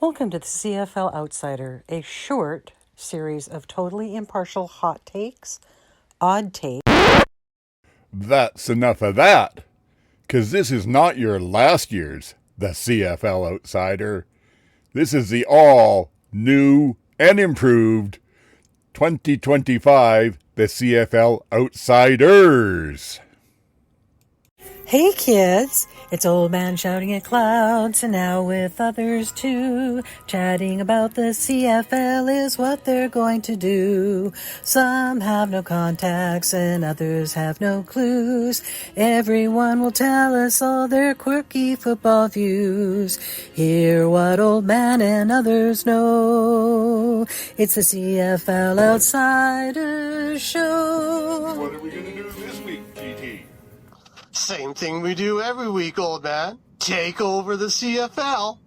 Welcome to the CFL Outsider, a short series of totally impartial hot takes, odd takes. That's enough of that, because this is not your last year's The CFL Outsider. This is the all new and improved 2025 The CFL Outsiders. Hey kids, it's old man shouting at clouds, and now with others too. Chatting about the CFL is what they're going to do. Some have no contacts and others have no clues. Everyone will tell us all their quirky football views. Hear what old man and others know. It's the CFL Outsiders Show. What are we going to do this week, GT? Same thing we do every week, old man. Take over the CFL.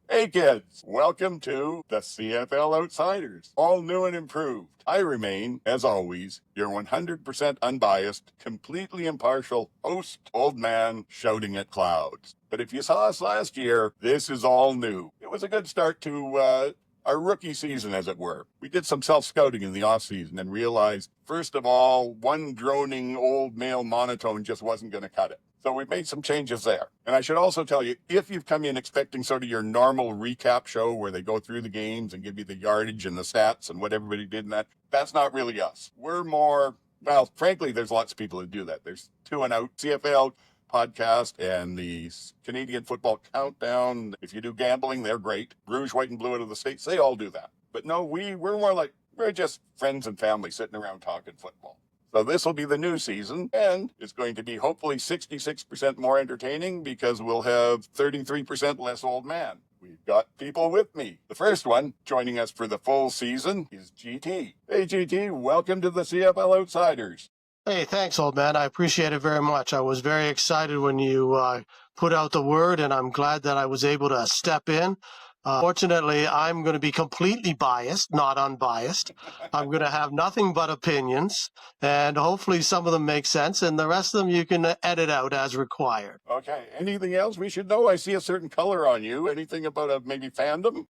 Hey kids, welcome to the CFL Outsiders, all new and improved. I remain, as always, your 100% unbiased, completely impartial host, old man shouting at clouds. But if you saw us last year, this is all new. It was a good start to our rookie season, as it were. We did some self-scouting in the off-season and realized, first of all, one droning old male monotone just wasn't going to cut it. So we made some changes there. And I should also tell you, if you've come in expecting sort of your normal recap show where they go through the games and give you the yardage and the stats and what everybody did in that, that's not really us. We're more, well, frankly, there's lots of people who do that. There's Two and Out CFL podcast and the Canadian Football Countdown. If you do gambling, they're great. Rouge, White, and Blue out of the States, they all do that. But no, we're more like, we're just friends and family sitting around talking football. So this will be the new season, and it's going to be hopefully 66% more entertaining because we'll have 33% less old man. We've got people with me. The first one joining us for the full season is GT. Hey, GT, welcome to the CFL Outsiders. Hey, thanks, old man. I appreciate it very much. I was very excited when you put out the word, and I'm glad that I was able to step in. Fortunately, I'm going to be completely biased, not unbiased. I'm going to have nothing but opinions, and hopefully some of them make sense, and the rest of them you can edit out as required. Okay, anything else we should know? I see a certain color on you. Anything about maybe fandom?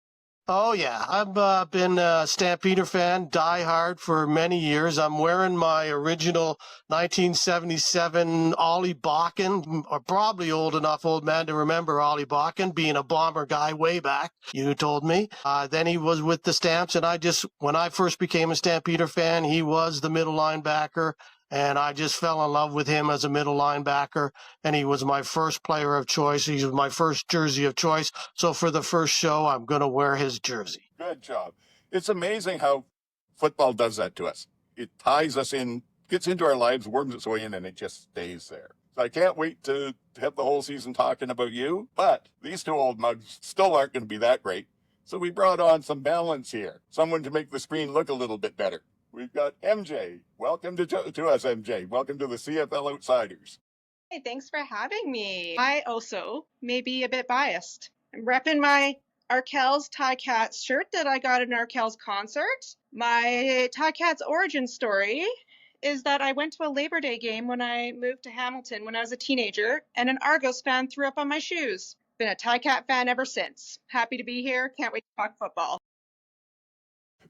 Oh, yeah. I've been a Stampeder fan, diehard for many years. I'm wearing my original 1977 Ollie Bakken, or probably old enough, old man, to remember Ollie Bakken, being a Bomber guy way back, you told me. Then he was with the Stamps, and when I first became a Stampeder fan, he was the middle linebacker. And I just fell in love with him as a middle linebacker, and he was my first player of choice. He was my first jersey of choice. So for the first show, I'm going to wear his jersey. Good job. It's amazing how football does that to us. It ties us in, gets into our lives, worms its way in, and it just stays there. So I can't wait to have the whole season talking about you, but these two old mugs still aren't going to be that great. So we brought on some balance here, someone to make the screen look a little bit better. We've got MJ. Welcome to us, MJ. Welcome to the CFL Outsiders. Hey, thanks for having me. I also may be a bit biased. I'm repping my Arkells Tie Cats shirt that I got at an Arkells concert. My Tie Cats origin story is that I went to a Labor Day game when I moved to Hamilton when I was a teenager, and an Argos fan threw up on my shoes. Been a Tie Cat fan ever since. Happy to be here. Can't wait to talk football.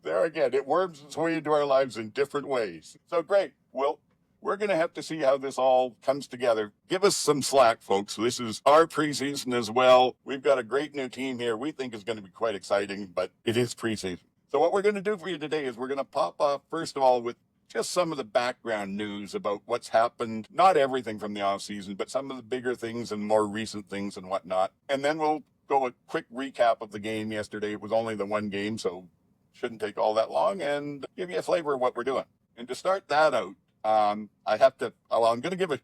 There again, it worms its way into our lives in different ways. So great. Well, we're going to have to see how this all comes together. Give us some slack, folks. This is our preseason as well. We've got a great new team here we think is going to be quite exciting, but it is preseason. So what we're going to do for you today is we're going to pop off, first of all, with just some of the background news about what's happened. Not everything from the offseason, but some of the bigger things and more recent things and whatnot. And then we'll go a quick recap of the game yesterday. It was only the one game, so shouldn't take all that long, and give you a flavor of what we're doing. And to start that out, I'm going to give a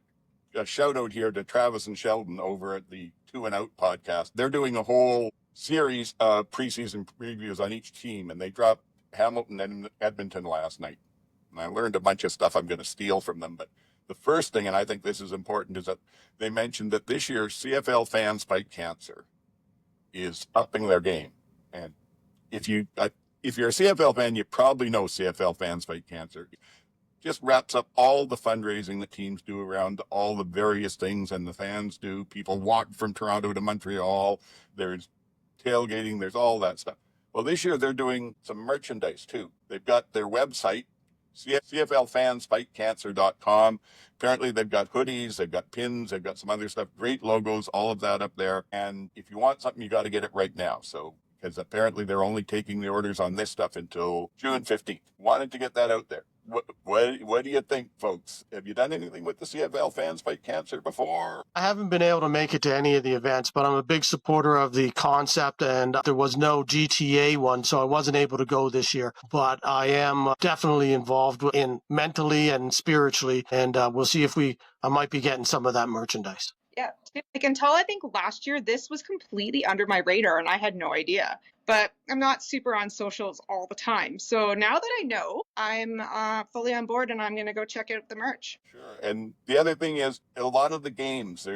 shout out here to Travis and Sheldon over at the Two and Out podcast. They're doing a whole series of preseason previews on each team, and they dropped Hamilton and Edmonton last night. And I learned a bunch of stuff I'm going to steal from them. But the first thing, and I think this is important, is that they mentioned that this year CFL fans fight cancer is upping their game. And if you're a CFL fan, you probably know CFL fans fight cancer. just wraps up all the fundraising that teams do around all the various things and the fans do. People walk from Toronto to Montreal. There's tailgating. There's all that stuff. Well, this year they're doing some merchandise too. They've got their website, CFLfansfightcancer.com. Apparently they've got hoodies, they've got pins, they've got some other stuff, great logos, all of that up there. And if you want something, you got to get it right now. So, because apparently they're only taking the orders on this stuff until June 15th. Wanted to get that out there. What do you think, folks? Have you done anything with the CFL Fans Fight Cancer before? I haven't been able to make it to any of the events, but I'm a big supporter of the concept, and there was no GTA one, so I wasn't able to go this year. But I am definitely involved in mentally and spiritually, and we'll see if I might be getting some of that merchandise. Yeah, like until I think last year, this was completely under my radar and I had no idea. But I'm not super on socials all the time. So now that I know, I'm fully on board and I'm going to go check out the merch. Sure. And the other thing is, a lot of the games,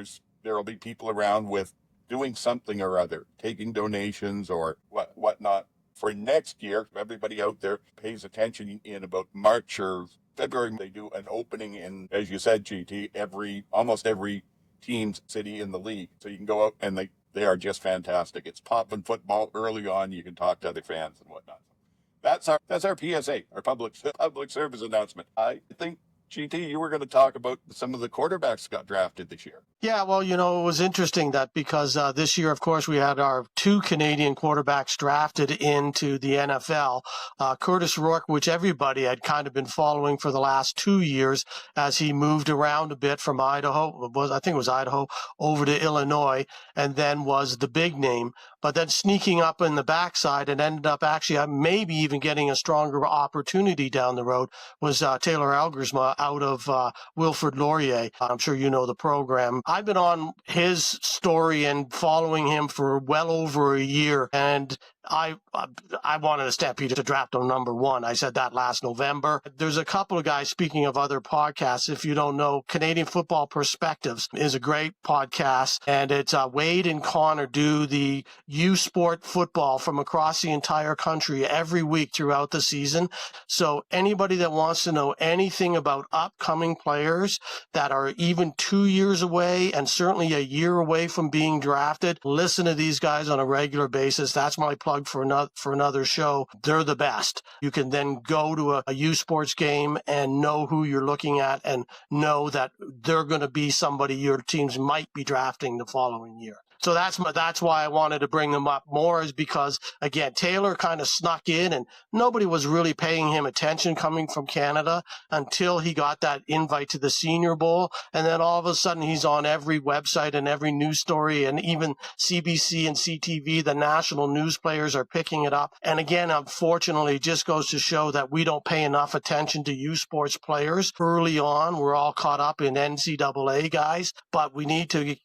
there'll be people around with doing something or other, taking donations or whatnot. For next year, everybody out there pays attention in about March or February. They do an opening in, as you said, GT, almost every team's city in the league. So you can go out and they are just fantastic. It's popping football early on. You can talk to other fans and whatnot. That's our PSA, our public service announcement. I think, GT, you were going to talk about some of the quarterbacks got drafted this year. Yeah, well, it was interesting that because this year, of course, we had our 2 Canadian quarterbacks drafted into the NFL. Curtis Rourke, which everybody had kind of been following for the last 2 years as he moved around a bit from Idaho, I think it was Idaho, over to Illinois, and then was the big name. But then sneaking up in the backside and ended up actually maybe even getting a stronger opportunity down the road was Taylor Algersma out of Wilfrid Laurier. I'm sure you know the program. I've been on his story and following him for well over a year, and I wanted the Stampede to draft him number 1. I said that last November. There's a couple of guys, speaking of other podcasts, if you don't know, Canadian Football Perspectives is a great podcast, and it's Wade and Connor do the U Sport football from across the entire country every week throughout the season. So anybody that wants to know anything about upcoming players that are even 2 years away and certainly a year away from being drafted, listen to these guys on a regular basis. That's my plug for another show. They're the best. You can then go to a U Sports game and know who you're looking at and know that they're going to be somebody your teams might be drafting the following year. So that's why I wanted to bring them up more, is because, again, Taylor kind of snuck in and nobody was really paying him attention coming from Canada until he got that invite to the Senior Bowl. And then all of a sudden he's on every website and every news story, and even CBC and CTV, the national news players, are picking it up. And again, unfortunately, it just goes to show that we don't pay enough attention to U Sports players early on. We're all caught up in NCAA guys, but we need to,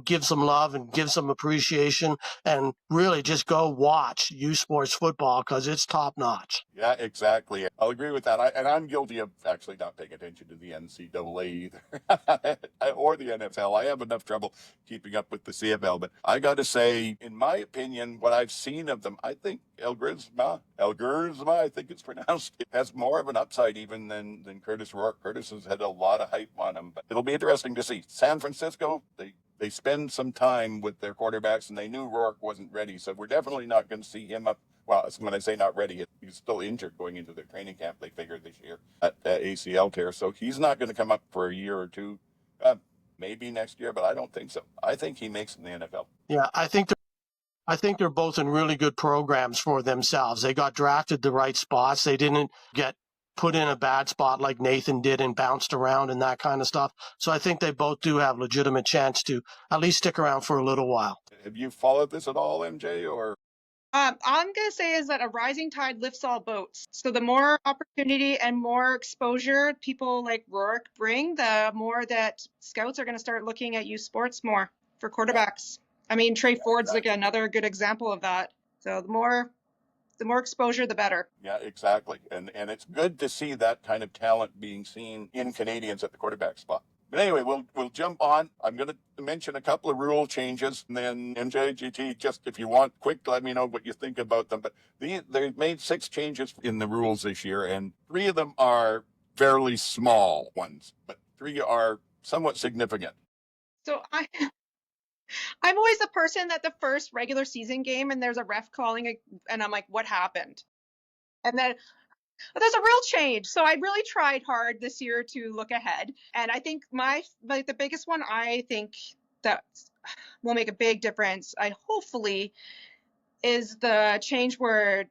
give some love and give some appreciation and really just go watch U Sports football because it's top notch. Yeah, exactly. I'll agree with that. I'm guilty of actually not paying attention to the NCAA either, or the NFL. I have enough trouble keeping up with the CFL, but I got to say, in my opinion, what I've seen of them, I think Algersma, I think it's pronounced, it has more of an upside even than Curtis Rourke. Curtis has had a lot of hype on him, but it'll be interesting to see. San Francisco, they spend some time with their quarterbacks, and they knew Rourke wasn't ready, so we're definitely not going to see him up. Well, when I say not ready, he's still injured going into their training camp, they figured, this year at ACL tear. So he's not going to come up for a year or two, maybe next year, but I don't think so. I think he makes it in the NFL. Yeah, I think they're both in really good programs for themselves. They got drafted the right spots. They didn't get put in a bad spot like Nathan did and bounced around and that kind of stuff. So I think they both do have legitimate chance to at least stick around for a little while. Have you followed this at all, MJ, or? I'm going to say is that a rising tide lifts all boats. So the more opportunity and more exposure people like Rourke bring, the more that scouts are going to start looking at youth sports more for quarterbacks. I mean, Trey Ford's like another good example of that. So the more exposure, the better. Yeah, exactly. And it's good to see that kind of talent being seen in Canadians at the quarterback spot. But anyway, we'll jump on. I'm going to mention a couple of rule changes, and then MJ, GT, just if you want, quick, let me know what you think about them. But they've made 6 changes in the rules this year, and 3 of them are fairly small ones, but 3 are somewhat significant. So I'm always the person that the first regular season game and there's a ref calling and I'm like, what happened? And then there's a real change. So I really tried hard this year to look ahead. And I think the biggest one I think that will make a big difference, I hopefully, is the change where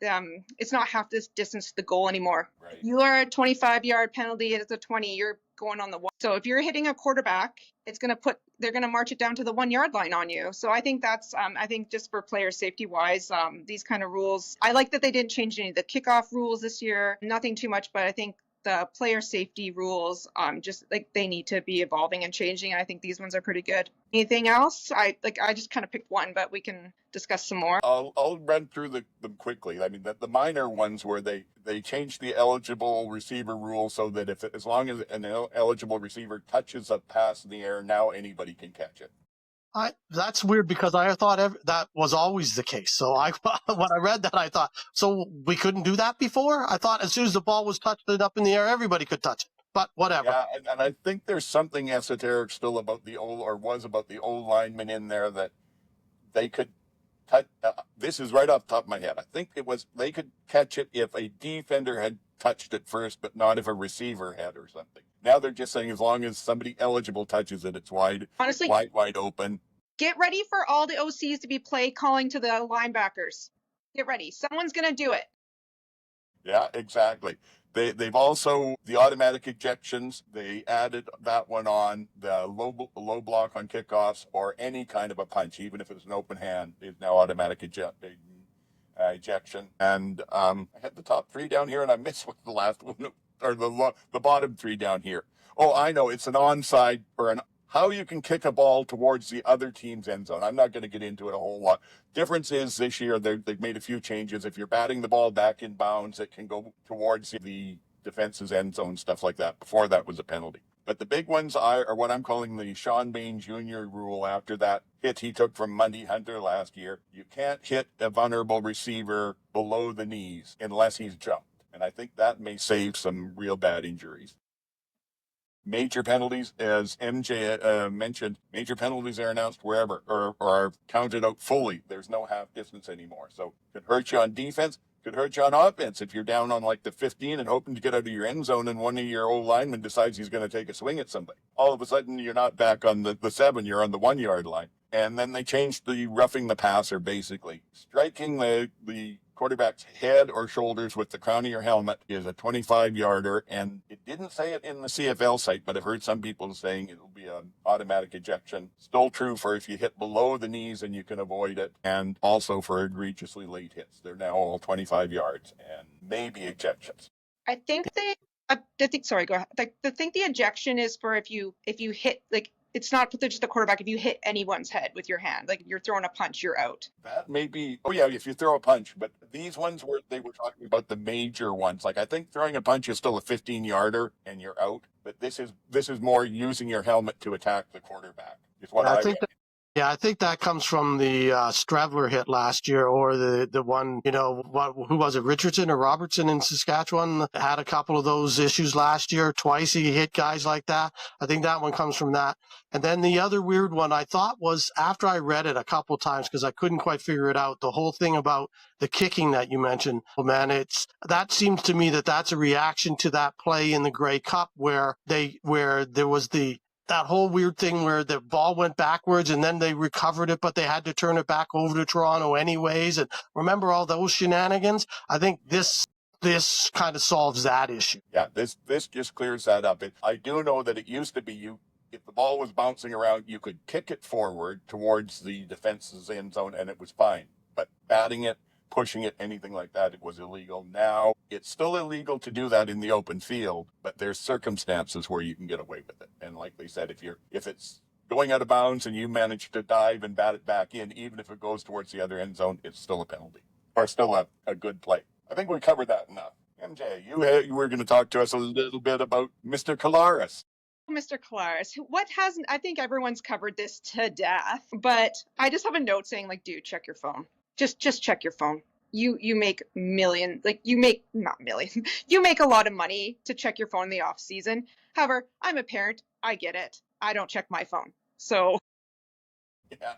it's not half this distance to the goal anymore. Right. You are a 25-yard penalty, it's a 20, you're going on the one. So if you're hitting a quarterback, they're going to march it down to the 1 yard line on you. So I think that's, I think just for player safety wise, these kind of rules, I like that they didn't change any of the kickoff rules this year, nothing too much, but I think the player safety rules, just like they need to be evolving and changing. I think these ones are pretty good. Anything else? I just kind of picked one, but we can discuss some more. I'll run through them quickly. I mean, the minor ones where they changed the eligible receiver rule so that as long as an eligible receiver touches a pass in the air, now anybody can catch it. That's weird because I thought that was always the case. So when I read that, I thought, so we couldn't do that before? I thought as soon as the ball was touched up in the air, everybody could touch it. But whatever. Yeah, and I think there's something esoteric still about the old linemen in there that they could touch. This is right off the top of my head. I think it was they could catch it if a defender had touched it first, but not if a receiver had or something. Now they're just saying as long as somebody eligible touches it, it's wide open. Get ready for all the OCs to be play calling to the linebackers. Get ready. Someone's going to do it. Yeah, exactly. They've also, the automatic ejections, they added that one on. The low block on kickoffs or any kind of a punch, even if it's an open hand, is now automatic ejection. And I had the top 3 down here, and I missed the last one, or the bottom 3 down here. Oh, I know. It's an onside or how you can kick a ball towards the other team's end zone. I'm not going to get into it a whole lot. Difference is this year they've made a few changes. If you're batting the ball back in bounds, it can go towards the defense's end zone, stuff like that. Before that was a penalty. But the big ones are what I'm calling the Sean Bain Jr. rule after that hit he took from Mundy Hunter last year. You can't hit a vulnerable receiver below the knees unless he's jumped. And I think that may save some real bad injuries. Major penalties, as MJ mentioned, major penalties are announced wherever or are counted out fully. There's no half distance anymore. So it could hurt you on defense, could hurt you on offense if you're down on like the 15 and hoping to get out of your end zone and one of your old linemen decides he's going to take a swing at somebody. All of a sudden, you're not back on the 7, you're on the 1 yard line. And then they changed the roughing the passer, basically. Striking the quarterback's head or shoulders with the crown of your helmet is a 25-yarder, and it didn't say it in the CFL site, but I've heard some people saying it'll be an automatic ejection. Still true for if you hit below the knees and you can avoid it, and also for egregiously late hits. They're now all 25 yards and maybe ejections. I think sorry, go ahead. I think the ejection is for if you hit, like, it's not just the quarterback. If you hit anyone's head with your hand, like you're throwing a punch, you're out. That may be, oh yeah, if you throw a punch, but these ones they were talking about the major ones. Like I think throwing a punch is still a 15-yarder and you're out, but this is more using your helmet to attack the quarterback. Is what I think. I think that comes from the Stravler hit last year, or the one, who was it, Richardson or Robertson in Saskatchewan had a couple of those issues last year. Twice he hit guys like that. I think that one comes from that. And then the other weird one I thought was, after I read it a couple times because I couldn't quite figure it out, the whole thing about the kicking that you mentioned, man, that seems to me that's a reaction to that play in the Grey Cup where there was that whole weird thing where the ball went backwards and then they recovered it, but they had to turn it back over to Toronto anyways. And remember all those shenanigans? I think this kind of solves that issue. Yeah, this just clears that up. I do know that it used to be if the ball was bouncing around, you could kick it forward towards the defense's end zone and it was fine. But batting it, pushing it, anything like that, it was illegal. Now, it's still illegal to do that in the open field, but there's circumstances where you can get away with it. And like they said, if it's going out of bounds and you manage to dive and bat it back in, even if it goes towards the other end zone, it's still a penalty or still a good play. I think we covered that enough. MJ, you were going to talk to us a little bit about Mr. Collaros. Mr. Collaros, I think everyone's covered this to death, but I just have a note saying, like, dude, check your phone. Just check your phone. you make millions, like you make not millions, you make a lot of money to check your phone in the off season. However, I'm a parent. I get it. I don't check my phone. So Yeah.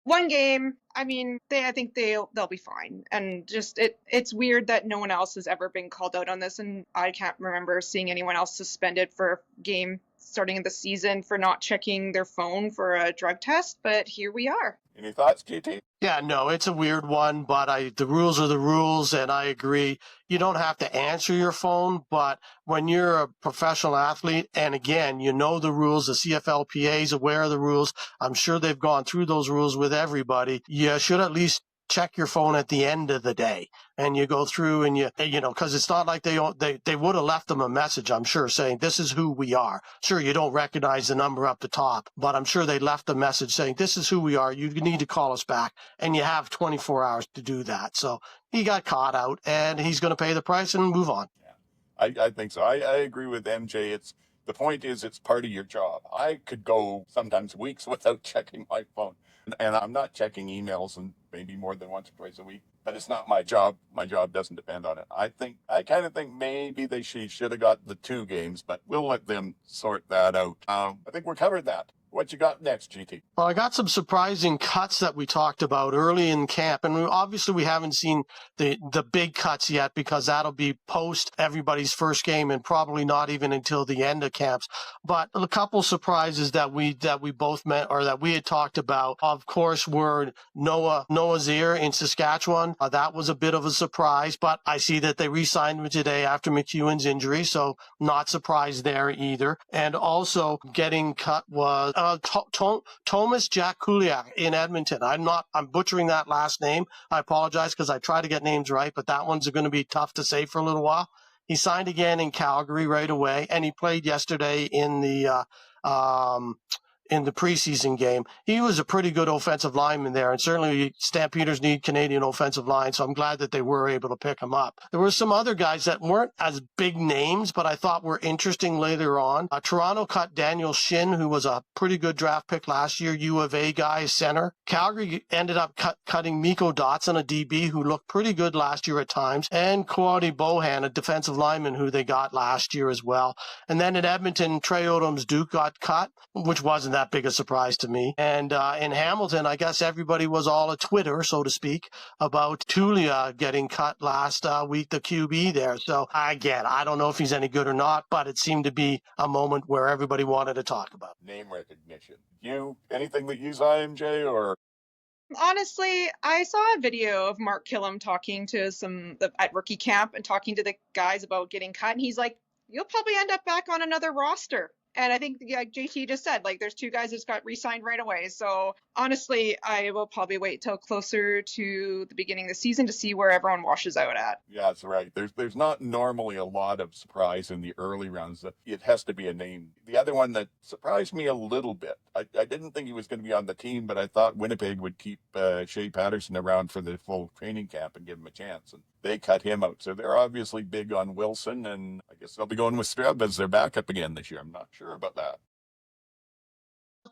one game, I mean, I think they'll be fine. And just it's weird that no one else has ever been called out on this, and I can't remember seeing anyone else suspended for a game starting in the season for not checking their phone for a drug test, but here we are. Any thoughts, GT? Yeah, no, it's a weird one, but the rules are the rules, and I agree. You don't have to answer your phone, but when you're a professional athlete, and again, you know the rules, the CFLPA is aware of the rules. I'm sure they've gone through those rules with everybody. You should at least check your phone at the end of the day, and you go through and you know, because it's not like they would have left them a message, I'm sure, saying this is who we are. Sure, you don't recognize the number up the top, but I'm sure they left a message saying this is who we are. You need to call us back, and you have 24 hours to do that. So he got caught out, and he's going to pay the price and move on. Yeah, I think so. I agree with MJ. The point is, it's part of your job. I could go sometimes weeks without checking my phone, and I'm not checking emails and maybe more than once or twice a week. But it's not my job. My job doesn't depend on it. I kind of think maybe they should have got the 2 games, but we'll let them sort that out. I think we covered that. What you got next, GT? Well, I got some surprising cuts that we talked about early in camp, and obviously we haven't seen the big cuts yet because that'll be post everybody's first game and probably not even until the end of camps. But a couple surprises that we both met or that we had talked about, of course, were Noah Zier in Saskatchewan. That was a bit of a surprise, but I see that they re-signed him today after McEwen's injury, so not surprised there either. And also getting cut was Thomas Jack Kuliak in Edmonton. I'm butchering that last name. I apologize because I try to get names right, but that one's going to be tough to say for a little while. He signed again in Calgary right away, and he played yesterday in the preseason game. He was a pretty good offensive lineman there, and certainly Stampeders need Canadian offensive line, so I'm glad that they were able to pick him up. There were some other guys that weren't as big names, but I thought were interesting later on. Toronto cut Daniel Shin, who was a pretty good draft pick last year, U of A guy, center. Calgary ended up cutting Miko Dotson, a DB, who looked pretty good last year at times, and Kwame Bohan, a defensive lineman who they got last year as well. And then in Edmonton, Trey Odoms-Duke got cut, which wasn't that big a surprise to me. And in Hamilton, I guess everybody was all a Twitter, so to speak, about Tulia getting cut last week, the QB there. So again, I don't know if he's any good or not, but it seemed to be a moment where everybody wanted to talk about. Name recognition. Anything that you saw, MJ, or? Honestly, I saw a video of Mark Killam talking to at rookie camp and talking to the guys about getting cut, and he's like, you'll probably end up back on another roster. And I think, like JT just said, like there's 2 guys that got re-signed right away. So honestly, I will probably wait till closer to the beginning of the season to see where everyone washes out at. Yeah, that's right. There's not normally a lot of surprise in the early rounds. It has to be a name. The other one that surprised me a little bit, I didn't think he was going to be on the team, but I thought Winnipeg would keep Shea Patterson around for the full training camp and give him a chance. And they cut him out. So they're obviously big on Wilson, and I guess they'll be going with Streb as their backup again this year. I'm not sure about that.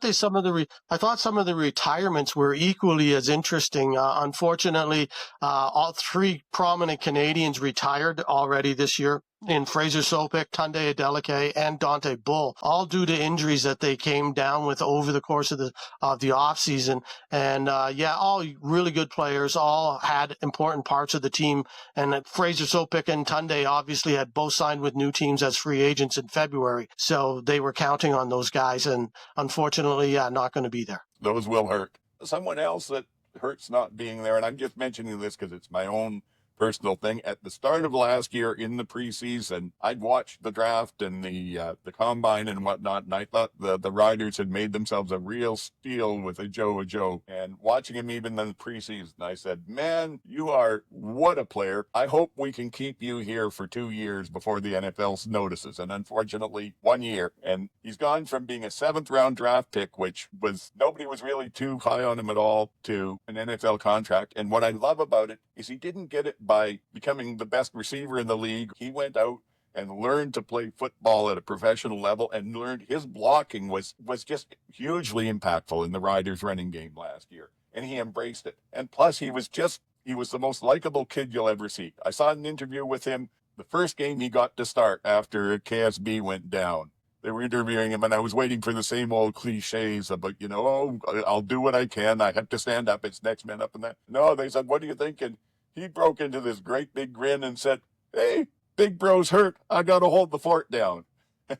I thought some of the retirements were equally as interesting. Unfortunately, all 3 prominent Canadians retired already this year in Fraser Sopik, Tunde Adeleke, and Dante Bull, all due to injuries that they came down with over the course of the offseason. And all really good players, all had important parts of the team. And Fraser Sopik and Tunde obviously had both signed with new teams as free agents in February. So they were counting on those guys, and unfortunately, not going to be there. Those will hurt. Someone else that hurts not being there, and I'm just mentioning this because it's my own personal thing. At the start of last year in the preseason, I'd watched the draft and the combine and whatnot, and I thought the Riders had made themselves a real steal with Ajou Ajou. And watching him even in the preseason, I said, man, you are what a player. I hope we can keep you here for 2 years before the NFL notices. And unfortunately, 1 year. And he's gone from being a 7th round draft pick, which was nobody was really too high on him at all, to an NFL contract. And what I love about it is he didn't get it by becoming the best receiver in the league. He went out and learned to play football at a professional level, and learned his blocking was just hugely impactful in the Riders running game last year. And he embraced it. And plus he was just He was the most likable kid you'll ever see. I saw an interview with him the first game he got to start after KSB went down. They were interviewing him, and I was waiting for the same old cliches about, oh, I'll do what I can. I have to stand up. It's next man up and that. No, they said, what do you think? And he broke into this great big grin and said, hey, big bro's hurt. I got to hold the fort down. And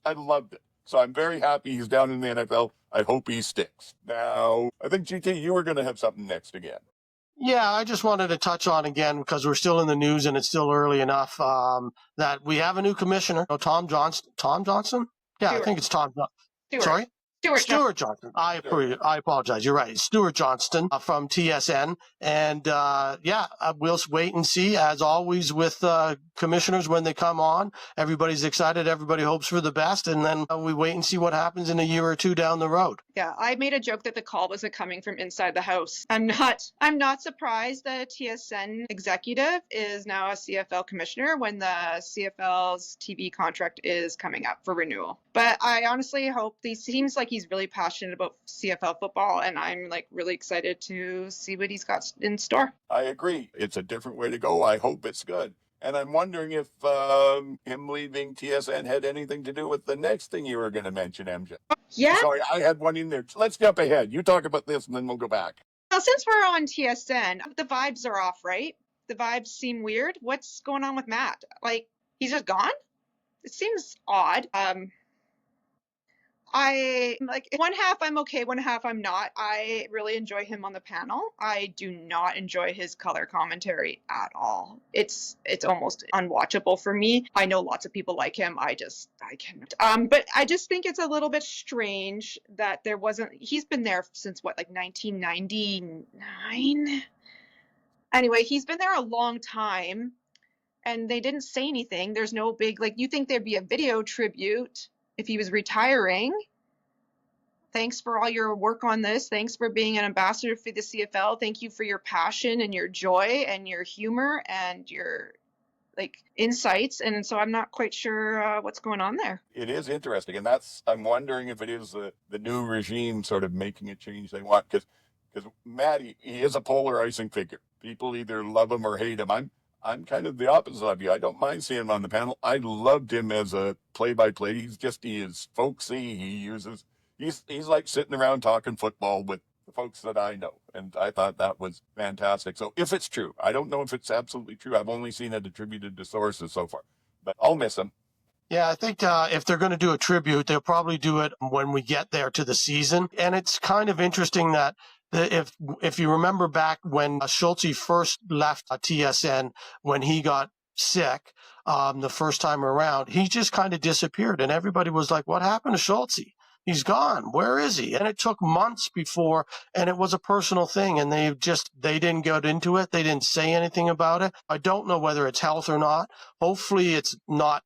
I loved it. So I'm very happy he's down in the NFL. I hope he sticks. Now, I think, GT, you were going to have something next again. Yeah, I just wanted to touch on again, because we're still in the news and it's still early enough, that we have a new commissioner, Tom Johnson. Yeah, Stewart. I think it's Tom. Stewart. Sorry? Stewart Johnson. I apologize. You're right. Stewart Johnston from TSN. And we'll wait and see, as always with commissioners when they come on. Everybody's excited. Everybody hopes for the best. And then we wait and see what happens in a year or two down the road. Yeah, I made a joke that the call wasn't coming from inside the house. I'm not surprised that a TSN executive is now a CFL commissioner when the CFL's TV contract is coming up for renewal. But I honestly hope he seems like he's really passionate about CFL football, and I'm really excited to see what he's got in store. I agree. It's a different way to go. I hope it's good. And I'm wondering if him leaving TSN had anything to do with the next thing you were going to mention, MJ. Yeah. Sorry, I had one in there. Let's jump ahead. You talk about this and then we'll go back. Well, since we're on TSN, the vibes are off, right? The vibes seem weird. What's going on with Matt? He's just gone? It seems odd. One half I'm okay, one half I'm not. I really enjoy him on the panel. I do not enjoy his color commentary at all. It's almost unwatchable for me. I know lots of people like him. I cannot. But I just think it's a little bit strange that he's been there since 1999? Anyway, he's been there a long time and they didn't say anything. There's no big, you think there'd be a video tribute if he was retiring. Thanks for all your work on this. Thanks for being an ambassador for the CFL. Thank you for your passion and your joy and your humor and your insights. And so I'm not quite sure what's going on there. It is interesting. And I'm wondering if it is the new regime sort of making a change they want. Because Matt, he is a polarizing figure. People either love him or hate him. I'm kind of the opposite of you. I don't mind seeing him on the panel. I loved him as a play-by-play. He is folksy. He's like sitting around talking football with the folks that I know. And I thought that was fantastic. So if it's true, I don't know if it's absolutely true. I've only seen it attributed to sources so far, but I'll miss him. Yeah, I think if they're going to do a tribute, they'll probably do it when we get there to the season. And it's kind of interesting that if you remember back when Schultze first left TSN, when he got sick the first time around, he just kind of disappeared. And everybody was like, what happened to Schultze? He's gone. Where is he? And it took months before, and it was a personal thing, and they didn't get into it. They didn't say anything about it. I don't know whether it's health or not. Hopefully it's not,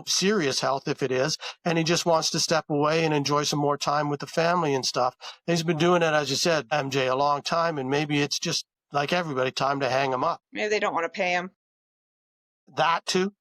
serious health if it is, and he just wants to step away and enjoy some more time with the family and stuff. He's been doing it, as you said, MJ, a long time, and maybe it's just like everybody, time to hang him up. Maybe they don't want to pay him. That too.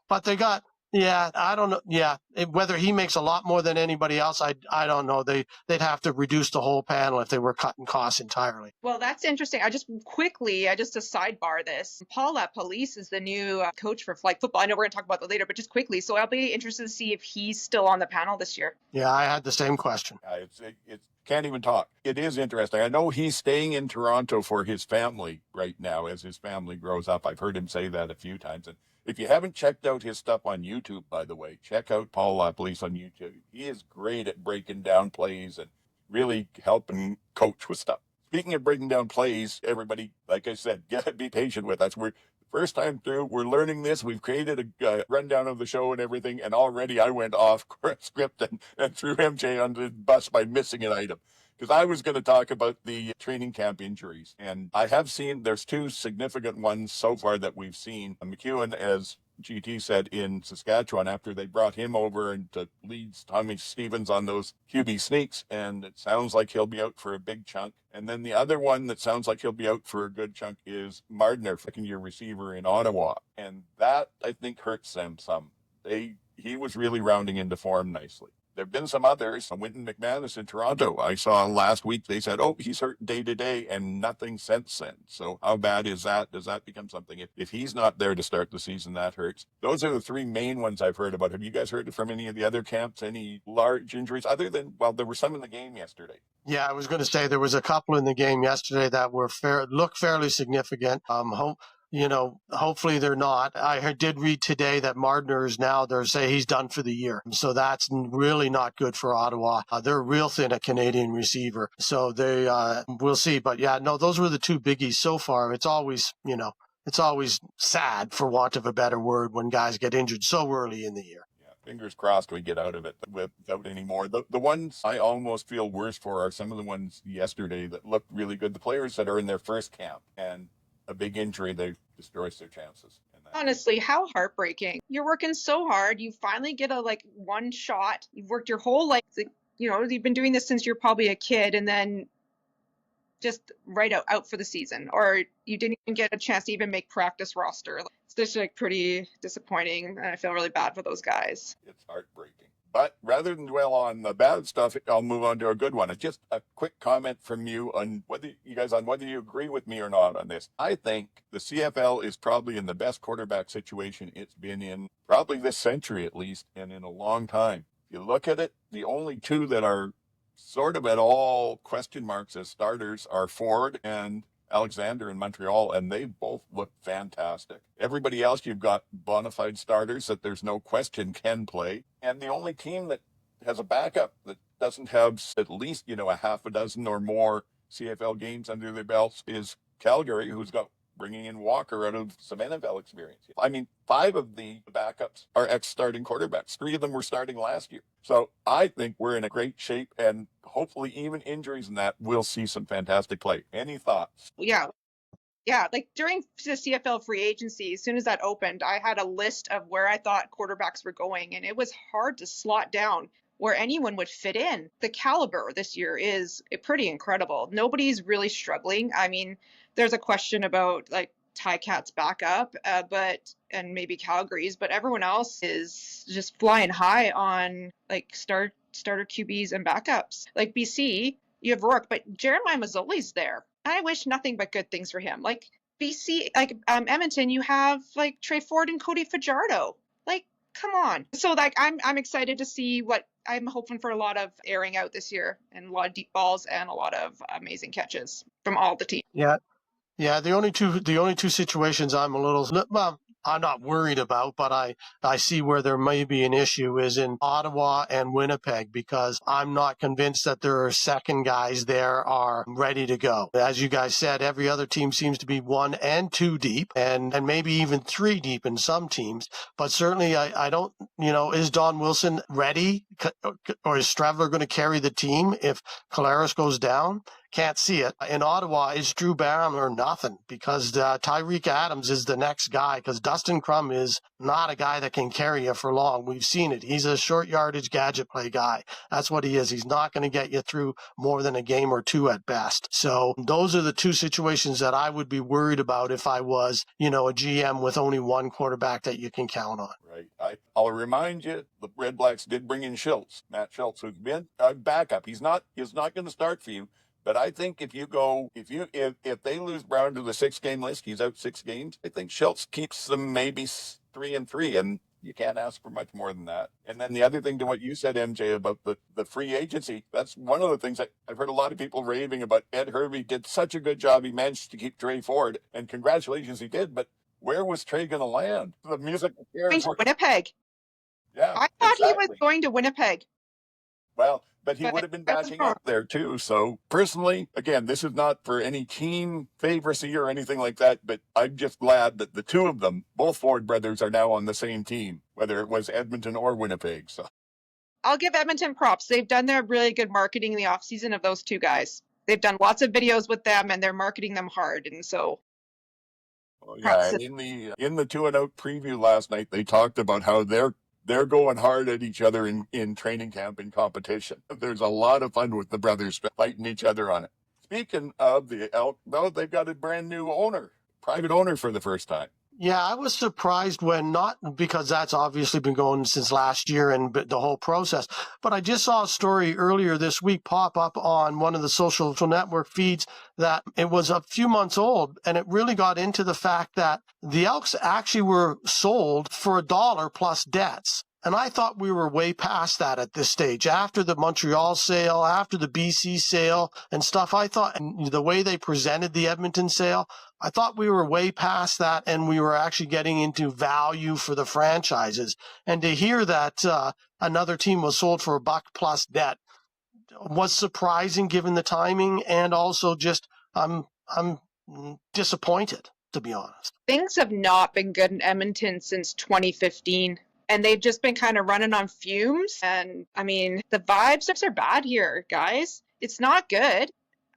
But they got... Yeah, I don't know. Yeah, whether he makes a lot more than anybody else, I don't know. They'd have to reduce the whole panel if they were cutting costs entirely. Well, that's interesting. I just to sidebar this. Paul LaPolice is the new coach for flag football. I know we're going to talk about that later, but just quickly. So I'll be interested to see if he's still on the panel this year. Yeah, I had the same question. It can't even talk. It is interesting. I know he's staying in Toronto for his family right now as his family grows up. I've heard him say that a few times. And if you haven't checked out his stuff on YouTube, by the way, check out Paul LaPolice on YouTube. He is great at breaking down plays and really helping coach with stuff. Speaking of breaking down plays, everybody, like I said, be patient with us. We're first time through. We're learning this. We've created a rundown of the show and everything, and already I went off script and threw MJ under the bus by missing an item. Because I was going to talk about the training camp injuries. And I have seen, there's two significant ones so far that we've seen. McEwen, as GT said, in Saskatchewan, after they brought him over and to lead Tommy Stevens on those QB sneaks. And it sounds like he'll be out for a big chunk. And then the other one that sounds like he'll be out for a good chunk is Mardner, second-year receiver in Ottawa. And that, I think, hurts them some. He was really rounding into form nicely. There have been some others. Winton McManus in Toronto, I saw last week, they said, oh, he's hurt day to day, and nothing since then. So how bad is that? Does that become something? If he's not there to start the season, that hurts. Those are the three main ones I've heard about. Have you guys heard from any of the other camps, any large injuries, other than, well, there were some in the game yesterday? Yeah, I was going to say there was a couple in the game yesterday that were look fairly significant. Hopefully they're not. Did read today that Mardner is now, they're saying he's done for the year. So that's really not good for Ottawa. They're real thin at Canadian receiver. So we'll see. But yeah, no, those were the two biggies so far. It's always sad, for want of a better word, when guys get injured so early in the year. Fingers crossed we get out of it without any more. The ones I almost feel worse for are some of the ones yesterday that looked really good. The players that are in their first camp, and a big injury, they destroys their chances. Honestly, how heartbreaking. You're working so hard. You finally get a one shot. You've worked your whole life. You've been doing this since you're probably a kid, and then just right out for the season, or you didn't even get a chance to even make practice roster. It's just pretty disappointing, and I feel really bad for those guys. It's heartbreaking. But rather than dwell on the bad stuff, I'll move on to a good one. It's just a quick comment from you on whether you agree with me or not on this. I think the CFL is probably in the best quarterback situation it's been in probably this century at least, and in a long time. If you look at it, the only two that are sort of at all question marks as starters are Ford and Alexander in Montreal, and they both look fantastic. Everybody else, you've got bona fide starters that there's no question can play. And the only team that has a backup that doesn't have at least, a half a dozen or more CFL games under their belts is Calgary, who's got bringing in Walker out of some NFL experience. I mean, 5 of the backups are ex-starting quarterbacks. 3 of them were starting last year. So I think we're in a great shape, and hopefully even injuries in that, we'll see some fantastic play. Any thoughts? Yeah, during the CFL free agency, as soon as that opened, I had a list of where I thought quarterbacks were going, and it was hard to slot down where anyone would fit in. The caliber this year is pretty incredible. Nobody's really struggling. I mean, there's a question about Ticat's backup, and maybe Calgary's, but everyone else is just flying high on starter QBs and backups. Like BC, you have Rourke, but Jeremiah Mazzoli's there. I wish nothing but good things for him. BC, Edmonton, you have Trey Ford and Cody Fajardo. Come on. So I'm excited to see what I'm hoping for. A lot of airing out this year, and a lot of deep balls, and a lot of amazing catches from all the teams. Yeah, the only two situations I'm not worried about, but I see where there may be an issue is in Ottawa and Winnipeg, because I'm not convinced that their second guys there are ready to go. As you guys said, every other team seems to be 1 and 2 deep, and maybe even 3 deep in some teams. But certainly I don't, is Don Wilson ready, or is Stravler going to carry the team if Collaros goes down? Can't see it. In Ottawa, it's Drew Barham or nothing, because Tyreek Adams is the next guy, because Dustin Crum is not a guy that can carry you for long. We've seen it. He's a short yardage gadget play guy. That's what he is. He's not going to get you through more than a game or 2 at best. So those are the 2 situations that I would be worried about if I was, a GM with only 1 quarterback that you can count on. Right. I'll remind you, the Red Blacks did bring in Matt Schultz, who's been a backup. He's not going to start for you. But I think if they lose Brown to the 6-game list, he's out 6 games. I think Schultz keeps them maybe 3-3, and you can't ask for much more than that. And then the other thing to what you said, MJ, about the free agency, that's one of the things I've heard a lot of people raving about. Ed Hervey did such a good job. He managed to keep Trey Ford, and congratulations, he did. But where was Trey going to land? The music. Going to Winnipeg. Yeah, I thought he was going to Winnipeg. Well, but he would have been backing up there too. So personally, again, this is not for any team favoricy or anything like that, but I'm just glad that the 2 of them, both Ford brothers, are now on the same team, whether it was Edmonton or Winnipeg. So I'll give Edmonton props. They've done their really good marketing in the offseason of those 2 guys. They've done lots of videos with them, and they're marketing them hard. And so in the 2-and-Out preview last night, they talked about how they're going hard at each other in training camp and competition. There's a lot of fun with the brothers fighting each other on it. Speaking of the Elk, they've got a brand new private owner for the first time. Yeah, I was surprised when, not because that's obviously been going since last year and the whole process, but I just saw a story earlier this week pop up on one of the social network feeds that it was a few months old, and it really got into the fact that the Elks actually were sold for $1 plus debts. And I thought we were way past that at this stage. After the Montreal sale, after the BC sale and stuff, I thought, and the way they presented the Edmonton sale, I thought we were way past that and we were actually getting into value for the franchises. And to hear that another team was sold for $1 plus debt was surprising given the timing, and also just I'm disappointed, to be honest. Things have not been good in Edmonton since 2015. And they've just been kind of running on fumes. And I mean, the vibes are bad here, guys. It's not good.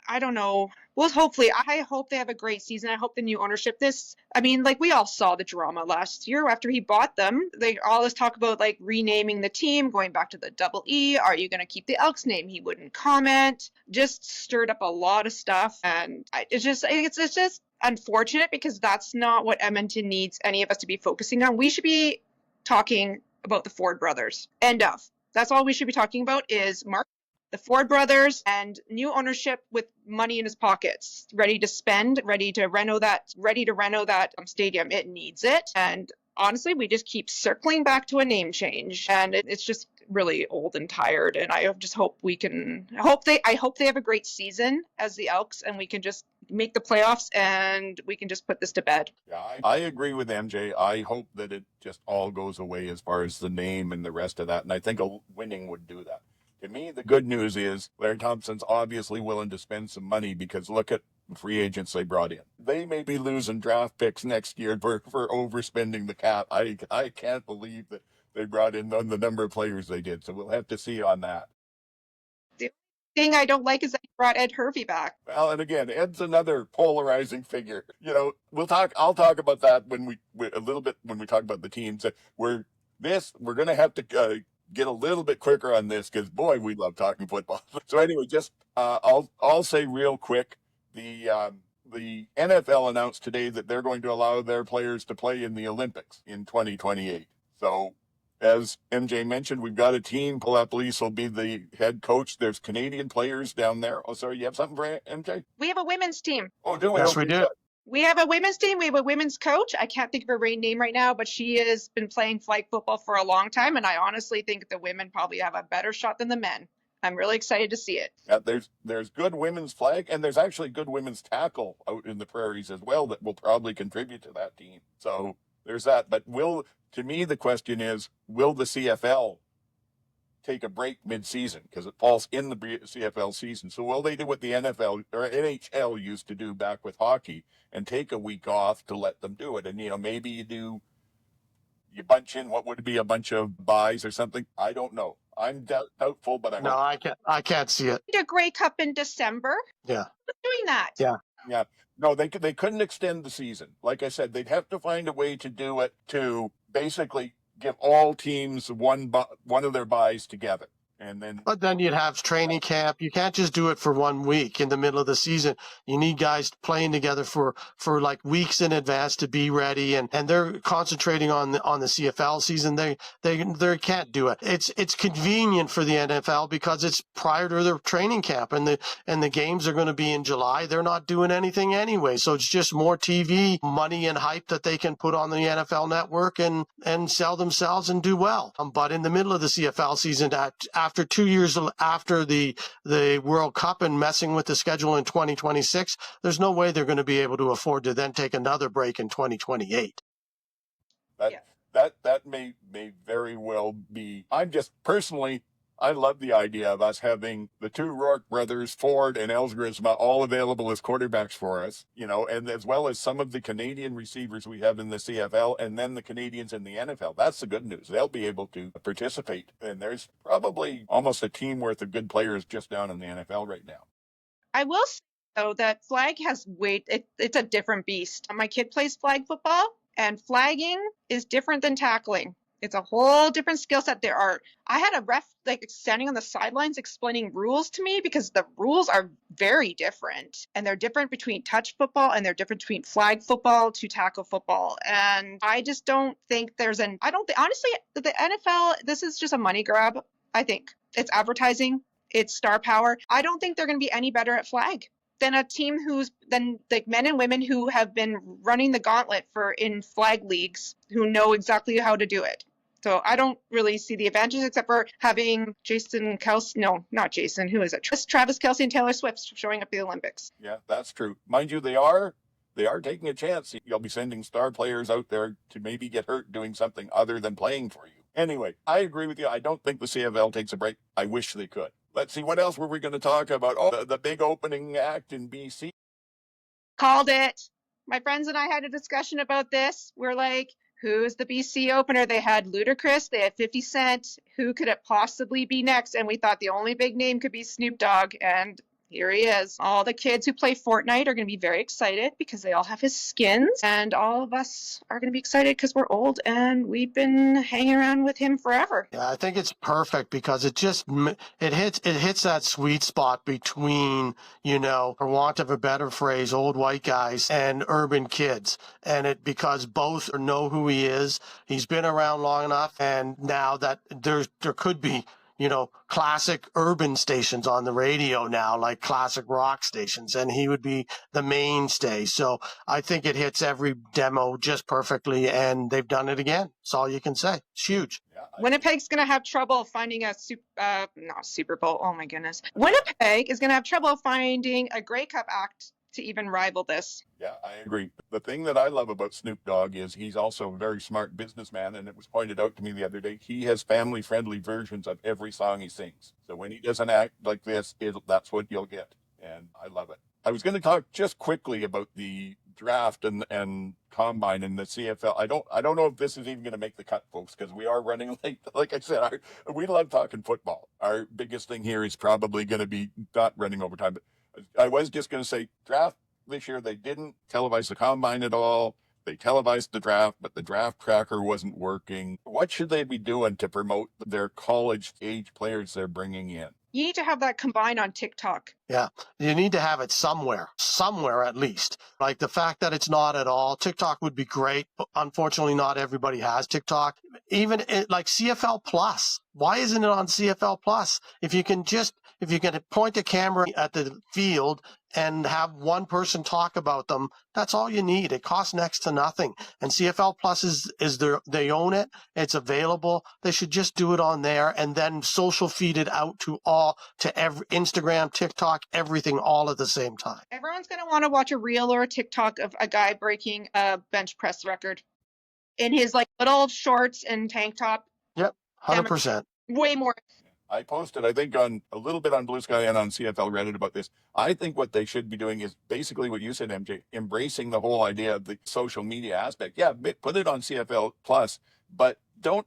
I don't know. Well, hopefully, I hope they have a great season. I hope the new ownership like we all saw the drama last year after he bought them. They always talk about like renaming the team, going back to the double E. Are you going to keep the Elks name? He wouldn't comment. Just stirred up a lot of stuff. And it's just unfortunate because that's not what Edmonton needs any of us to be focusing on. We should be talking about the Ford brothers. End of. That's all we should be talking about is Mark, the Ford brothers, and new ownership with money in his pockets, ready to spend, ready to reno that stadium. It needs it. And honestly, we just keep circling back to a name change, and it's just really old and tired. And I just hope I hope they have a great season as the Elks, and we can just make the playoffs and we can just put this to bed. Yeah, I agree with MJ. I hope that it just all goes away as far as the name and the rest of that. And I think a winning would do that. To me, the good news is Larry Thompson's obviously willing to spend some money because look at the free agents they brought in. They may be losing draft picks next year for overspending the cap. I can't believe that they brought in the number of players they did. So we'll have to see on that. The thing I don't like is that he brought Ed Hervey back. Well, and again, Ed's another polarizing figure. I'll talk about that when we talk about the teams. We're going to have to get a little bit quicker on this because boy, we love talking football. So anyway, just I'll say real quick, the NFL announced today that they're going to allow their players to play in the Olympics in 2028. So as MJ mentioned, we've got a team. Police will be the head coach. There's Canadian players down there. Oh, sorry, you have something for MJ? We have a women's team. Oh, do we? Yes, we do. We have a women's team. We have a women's coach. I can't think of her name right now, but she has been playing flag football for a long time. And I honestly think the women probably have a better shot than the men. I'm really excited to see it. Yeah, there's good women's flag, and there's actually good women's tackle out in the prairies as well that will probably contribute to that team. So there's that. But to me, the question is, will the CFL take a break mid-season because it falls in the CFL season? So will they do what the NFL or NHL used to do back with hockey and take a week off to let them do it? And, maybe you bunch in what would be a bunch of buys or something. I don't know. I'm doubtful, but I can't see it. A Grey Cup in December. Yeah. Who's doing that? Yeah. Yeah. No, they couldn't extend the season. Like I said, they'd have to find a way to do it to basically give all teams one of their buys together. But then you'd have training camp. You can't just do it for 1 week in the middle of the season. You need guys playing together for like weeks in advance to be ready, and they're concentrating on the CFL season. They can't do it. It's convenient for the NFL because it's prior to their training camp, and the games are going to be in July. They're not doing anything anyway, so it's just more TV money and hype that they can put on the NFL network and sell themselves and do well. But in the middle of the CFL season, after 2 years after the World Cup and messing with the schedule in 2026, there's no way they're going to be able to afford to then take another break in 2028. That may very well be. I love the idea of us having the two Rourke brothers, Ford and Ellsgrisma, all available as quarterbacks for us, and as well as some of the Canadian receivers we have in the CFL and then the Canadians in the NFL. That's the good news. They'll be able to participate. And there's probably almost a team worth of good players just down in the NFL right now. I will say, though, that flag has weight. It's a different beast. My kid plays flag football, and flagging is different than tackling. It's a whole different skill set. I had a ref like standing on the sidelines explaining rules to me because the rules are very different, and they're different between touch football and they're different between flag football to tackle football. And I just don't think honestly, the NFL, this is just a money grab. I think it's advertising, it's star power. I don't think they're going to be any better at flag than a team than like men and women who have been running the gauntlet in flag leagues who know exactly how to do it. So I don't really see the advantages except for having Jason Kelsey. No, not Jason. Who is it? Travis Kelsey and Taylor Swift showing up at the Olympics. Yeah, that's true. Mind you, they are taking a chance. You'll be sending star players out there to maybe get hurt doing something other than playing for you. Anyway, I agree with you. I don't think the CFL takes a break. I wish they could. Let's see, what else were we going to talk about? Oh, the big opening act in BC. Called it. My friends and I had a discussion about this. We're like, who's the BC opener? They had Ludacris, they had 50 Cent. Who could it possibly be next? And we thought the only big name could be Snoop Dogg, and here he is. All the kids who play Fortnite are going to be very excited because they all have his skins, and all of us are going to be excited because we're old and we've been hanging around with him forever. Yeah, I think it's perfect because it hits that sweet spot between, for want of a better phrase, old white guys and urban kids. And because both know who he is, he's been around long enough, and now that there could be classic urban stations on the radio now, like classic rock stations, and he would be the mainstay. So I think it hits every demo just perfectly, and they've done it again. That's all you can say. It's huge. Winnipeg's going to have trouble finding not Super Bowl. Oh my goodness. Winnipeg is going to have trouble finding a Grey Cup act to even rival this. Yeah, I agree. The thing that I love about Snoop Dogg is he's also a very smart businessman, and it was pointed out to me the other day, he has family-friendly versions of every song he sings. So when he does an act like this, that's what you'll get, and I love it. I was going to talk just quickly about the draft and combine in the CFL. I don't know if this is even going to make the cut, folks, because we are running late. Like I said, we love talking football. Our biggest thing here is probably going to be not running overtime, but I was just going to say, draft this year, they didn't televise the combine at all. They televised the draft, but the draft tracker wasn't working. What should they be doing to promote their college age players they're bringing in? You need to have that combined on TikTok. Yeah, you need to have it somewhere at least. Like the fact that it's not at all. TikTok would be great, but unfortunately not everybody has TikTok. Even like CFL Plus. Why isn't it on CFL Plus? If you can point a camera at the field and have one person talk about them, that's all you need. It costs next to nothing. And CFL Plus they own it. It's available. They should just do it on there and then social feed it out to every Instagram, TikTok, everything all at the same time. Everyone's going to want to watch a reel or a TikTok of a guy breaking a bench press record in his like little shorts and tank top. Yep, 100%. Way more. I posted, I think, on a little bit on Blue Sky and on CFL Reddit about this. I think what they should be doing is basically what you said, MJ, embracing the whole idea of the social media aspect. Yeah, put it on CFL Plus, but don't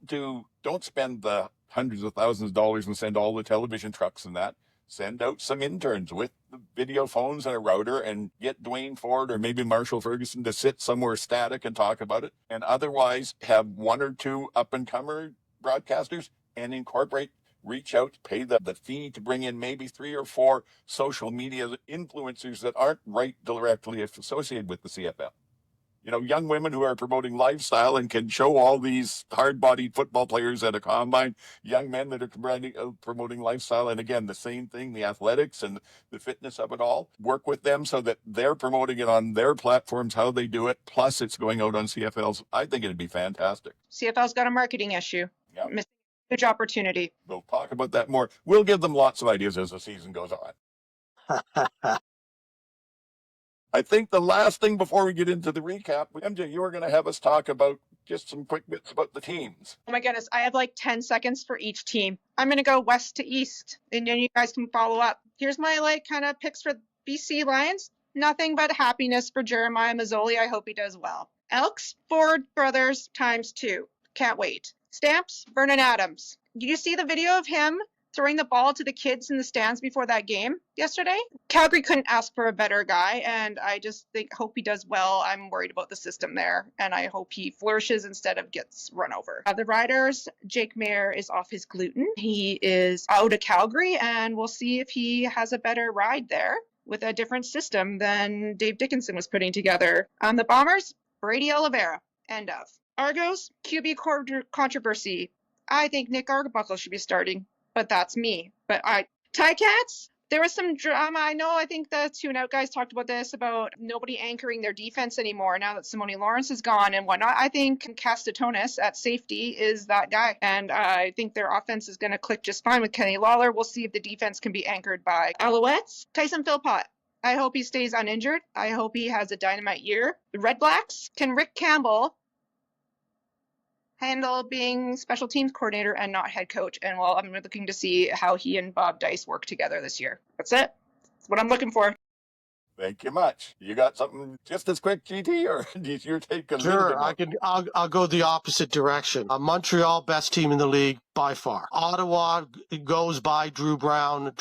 spend the hundreds of thousands of dollars and send all the television trucks and that. Send out some interns with the video phones and a router and get Dwayne Ford or maybe Marshall Ferguson to sit somewhere static and talk about it. And otherwise have one or two up-and-comer broadcasters and reach out, pay the fee to bring in maybe 3 or 4 social media influencers that aren't right directly associated with the CFL. Young women who are promoting lifestyle and can show all these hard-bodied football players at a combine, young men that are promoting lifestyle, and again, the same thing, the athletics and the fitness of it all. Work with them so that they're promoting it on their platforms, how they do it, plus it's going out on CFL's. I think it'd be fantastic. CFL's got a marketing issue. Yeah. Missing a huge opportunity. We'll talk about that more. We'll give them lots of ideas as the season goes on. I think the last thing before we get into the recap, MJ, you were going to have us talk about just some quick bits about the teams. Oh my goodness, I have like 10 seconds for each team. I'm going to go west to east, and then you guys can follow up. Here's my kind of picks for BC Lions. Nothing but happiness for Jeremiah Mazzoli. I hope he does well. Elks, Ford Brothers ×2. Can't wait. Stamps, Vernon Adams. Did you see the video of him throwing the ball to the kids in the stands before that game yesterday. Calgary couldn't ask for a better guy, and I just hope he does well. I'm worried about the system there, and I hope he flourishes instead of gets run over. The Riders, Jake Mayer is off his gluten. He is out of Calgary, and we'll see if he has a better ride there with a different system than Dave Dickinson was putting together. The Bombers, Brady Oliveira, end of. Argos, QB controversy. I think Nick Arbuckle should be starting, but that's me. But Ticats, there was some drama. I think the Tune Out guys talked about this, about nobody anchoring their defense anymore now that Simone Lawrence is gone and whatnot. I think Castatonis at safety is that guy, and I think their offense is going to click just fine with Kenny Lawler. We'll see if the defense can be anchored by Alouettes. Tyson Philpott, I hope he stays uninjured. I hope he has a dynamite year. The Red Blacks, can Rick Campbell handle being special teams coordinator and not head coach? And well, I'm looking to see how he and Bob Dice work together this year. That's it. That's what I'm looking for. Thank you much. You got something just as quick, GT, or does your take a little bit more? I'll go the opposite direction. Montreal, best team in the league by far. Ottawa goes by Drew Brown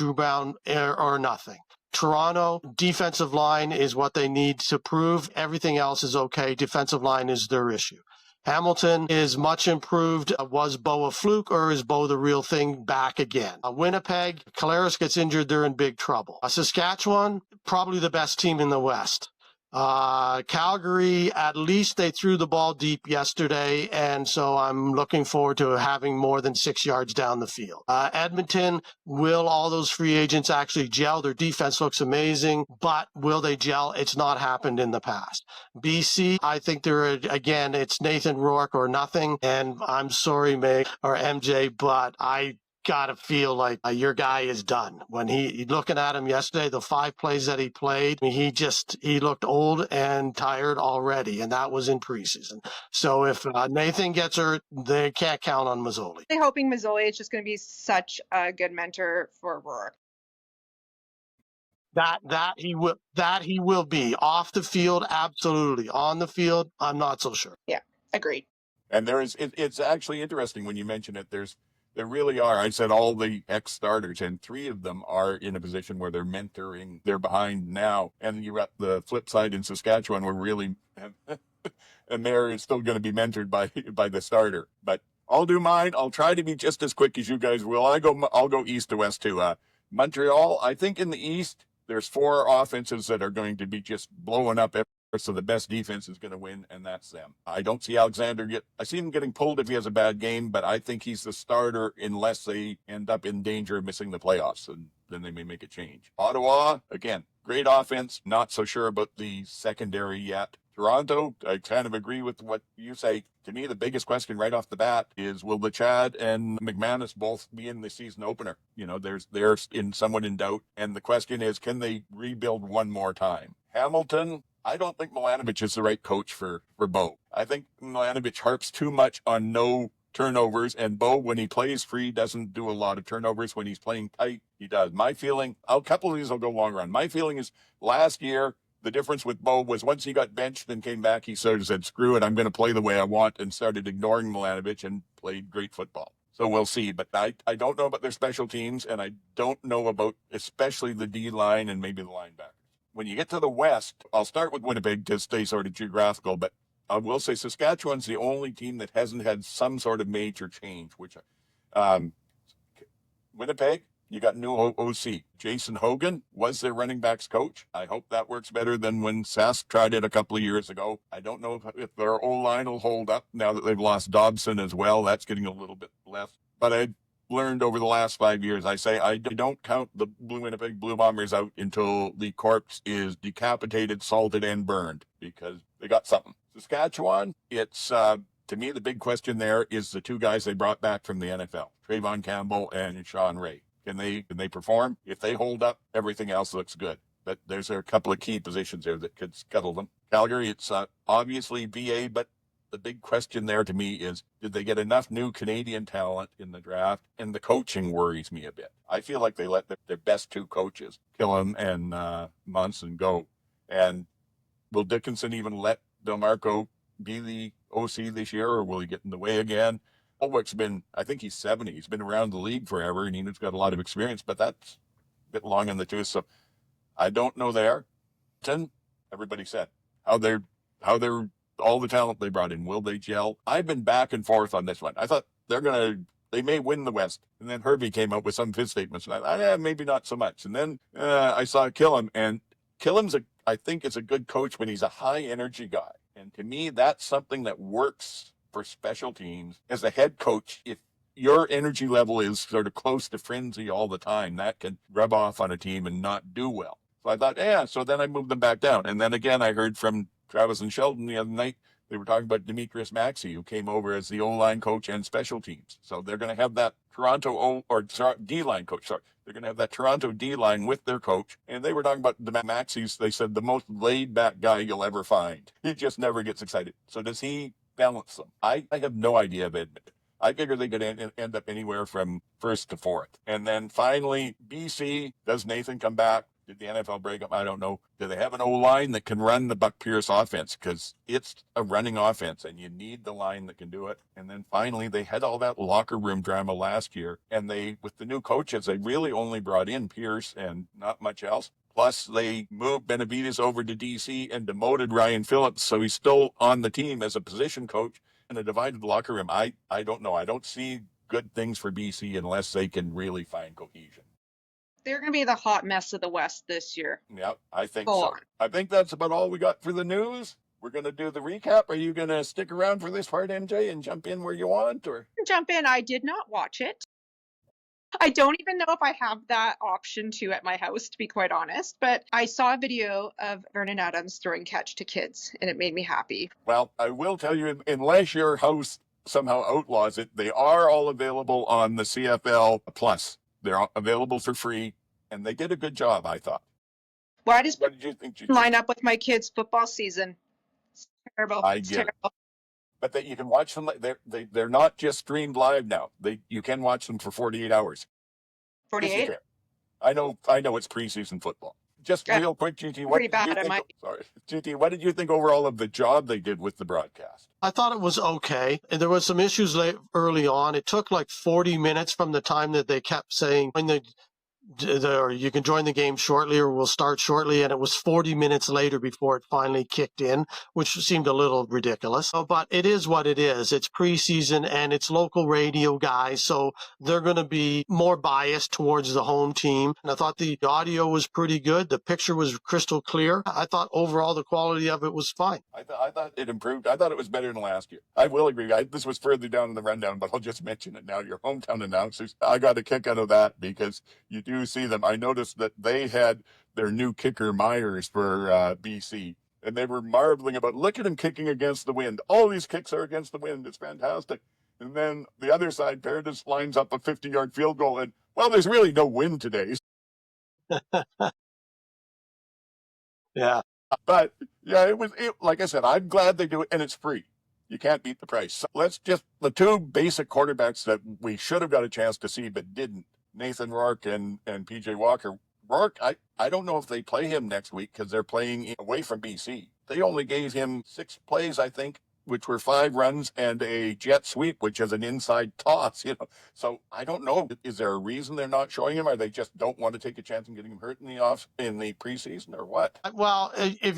or nothing. Toronto, defensive line is what they need to prove. Everything else is okay. Defensive line is their issue. Hamilton is much improved. Was Bo a fluke, or is Bo the real thing back again? Winnipeg, Collaros gets injured, they're in big trouble. Saskatchewan, probably the best team in the West. Calgary, at least they threw the ball deep yesterday, and so I'm looking forward to having more than 6 yards down the field. Edmonton, will all those free agents actually gel? Their defense looks amazing, but will they gel? It's not happened in the past. BC, I think again, it's Nathan Rourke or nothing, and I'm sorry, Meg or MJ, but I gotta feel like your guy is done. When he looking at him yesterday, the 5 plays that he played, he looked old and tired already, and that was in preseason. So if Nathan gets hurt, they can't count on Mazzoli. I'm hoping Mazzoli is just going to be such a good mentor for Rourke. That he will be off the field, absolutely. On the field, I'm not so sure. Yeah, agreed. And it's actually interesting when you mention it. There really are. I said all the ex-starters, and 3 of them are in a position where they're mentoring. They're behind now. And you got the flip side in Saskatchewan where really, and they're still going to be mentored by the starter. But I'll do mine. I'll try to be just as quick as you guys will. I'll go east to west too. Montreal, I think in the East, there's 4 offenses that are going to be just blowing up. So the best defense is going to win, and that's them. I don't see Alexander I see him getting pulled if he has a bad game, but I think he's the starter unless they end up in danger of missing the playoffs, and then they may make a change. Ottawa, again, great offense. Not so sure about the secondary yet. Toronto, I kind of agree with what you say. To me, the biggest question right off the bat is, will the Chad and McManus both be in the season opener? They're somewhat in doubt. And the question is, can they rebuild one more time? Hamilton, I don't think Milanovic is the right coach for Bo. I think Milanovic harps too much on no turnovers, and Bo, when he plays free, doesn't do a lot of turnovers. When he's playing tight, he does. My feeling, a couple of these will go long run. My feeling is last year, the difference with Bo was once he got benched and came back, he sort of said, screw it, I'm going to play the way I want, and started ignoring Milanovic and played great football. So we'll see. But I don't know about their special teams, and I don't know about especially the D-line and maybe the linebackers. When you get to the West, I'll start with Winnipeg to stay sort of geographical, but I will say Saskatchewan's the only team that hasn't had some sort of major change, which Winnipeg, you got new OC. Jason Hogan was their running backs coach. I hope that works better than when Sask tried it a couple of years ago. I don't know if their O-line will hold up now that they've lost Dobson as well. That's getting a little bit less. But I learned over the last 5 years, I say I don't count the Winnipeg Blue Bombers out until the corpse is decapitated, salted, and burned, because they got something. Saskatchewan, it's to me the big question there is the 2 guys they brought back from the NFL, Trayvon Campbell and Sean Ray. Can they perform? If they hold up, everything else looks good. But there's a couple of key positions there that could scuttle them. Calgary, it's obviously BA, but the big question there to me is, did they get enough new Canadian talent in the draft? And the coaching worries me a bit. I feel like they let their best 2 coaches, Killam and Munson, go. And will Dickinson even let DelMarco be the OC this year, or will he get in the way again? Ulwick's been, I think he's 70. He's been around the league forever, and he's got a lot of experience, but that's a bit long in the tooth. So I don't know there. Everybody said how they're all the talent they brought in. Will they gel? I've been back and forth on this one. I thought they may win the West. And then Herbie came up with some of his statements. And I thought, maybe not so much. And then I saw Killam, and Killam's I think is a good coach when he's a high energy guy. And to me, that's something that works for special teams as a head coach. If your energy level is sort of close to frenzy all the time, that can rub off on a team and not do well. So I thought, so then I moved them back down. And then again, I heard from Travis and Sheldon the other night, they were talking about Demetrius Maxey, who came over as the O-line coach and special teams. So they're going to have that Toronto D-line coach. Sorry. They're going to have that Toronto D-line with their coach. And they were talking about the Maxey's. They said the most laid-back guy you'll ever find. He just never gets excited. So does he balance them? I have no idea of Edmonton. I figure they could end up anywhere from first to fourth. And then finally, BC, does Nathan come back? Did the NFL break up? I don't know. Do they have an O-line that can run the Buck Pierce offense? Because it's a running offense, and you need the line that can do it. And then finally, they had all that locker room drama last year. And with the new coaches, they really only brought in Pierce and not much else. Plus, they moved Benavides over to D.C. and demoted Ryan Phillips, so he's still on the team as a position coach in a divided locker room. I don't know. I don't see good things for BC unless they can really find cohesion. They're going to be the hot mess of the West this year. Yep, I think so. I think that's about all we got for the news. We're going to do the recap. Are you going to stick around for this part, MJ, and jump in where you want? Or jump in. I did not watch it. I don't even know if I have that option to at my house, to be quite honest. But I saw a video of Vernon Adams throwing catch to kids, and it made me happy. Well, I will tell you, unless your house somehow outlaws it, they are all available on the CFL Plus. They're available for free, and they did a good job, I thought. Why does what did you think? Line up with my kids' football season? It's terrible. It's terrible. But that you can watch them. They're not just streamed live now. You can watch them for 48 hours. 48. I know. It's preseason football. Just real quick, GT. GT, what did you think overall of the job they did with the broadcast? I thought it was okay. And there was some issues early on. It took like 40 minutes from the time that they kept saying you can join the game shortly or we'll start shortly. And it was 40 minutes later before it finally kicked in, which seemed a little ridiculous. But it is what it is. It's preseason and it's local radio guys. So they're going to be more biased towards the home team. And I thought the audio was pretty good. The picture was crystal clear. I thought overall the quality of it was fine. I thought it improved. I thought it was better than last year. I will agree. This was further down in the rundown, but I'll just mention it now. Your hometown announcers, I got a kick out of that because you do see them. I noticed that they had their new kicker Myers for BC, and they were marveling about, look at him kicking against the wind. All these kicks are against the wind. It's fantastic. And then the other side, Paradis lines up a 50-yard field goal, and, well, there's really no wind today. Yeah. But, yeah, it like I said, I'm glad they do it, and it's free. You can't beat the price. So the two basic quarterbacks that we should have got a chance to see but didn't, Nathan Rourke and PJ Walker. Rourke, I don't know if they play him next week because they're playing away from BC. They only gave him 6 plays, I think, which were 5 runs and a jet sweep, which is an inside toss, So I don't know. Is there a reason they're not showing him? Or they just don't want to take a chance on getting him hurt in the preseason, or what? Well, if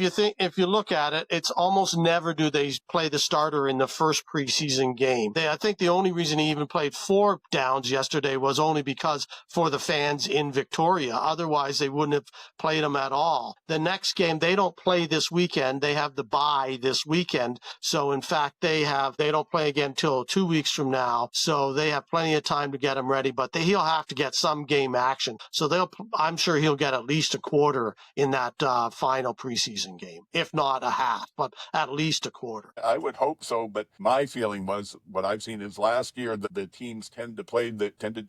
you look at it, it's almost never do they play the starter in the first preseason game. I think the only reason he even played 4 downs yesterday was only because for the fans in Victoria. Otherwise, they wouldn't have played him at all. The next game, they don't play this weekend. They have the bye this weekend. So in fact, they don't play again till 2 weeks from now. So they have plenty of time to get him ready, but he'll have to get some game action. So I'm sure he'll get at least a quarter in that final preseason game, if not a half, but at least a quarter. I would hope so, but my feeling was what I've seen is last year that the teams tended to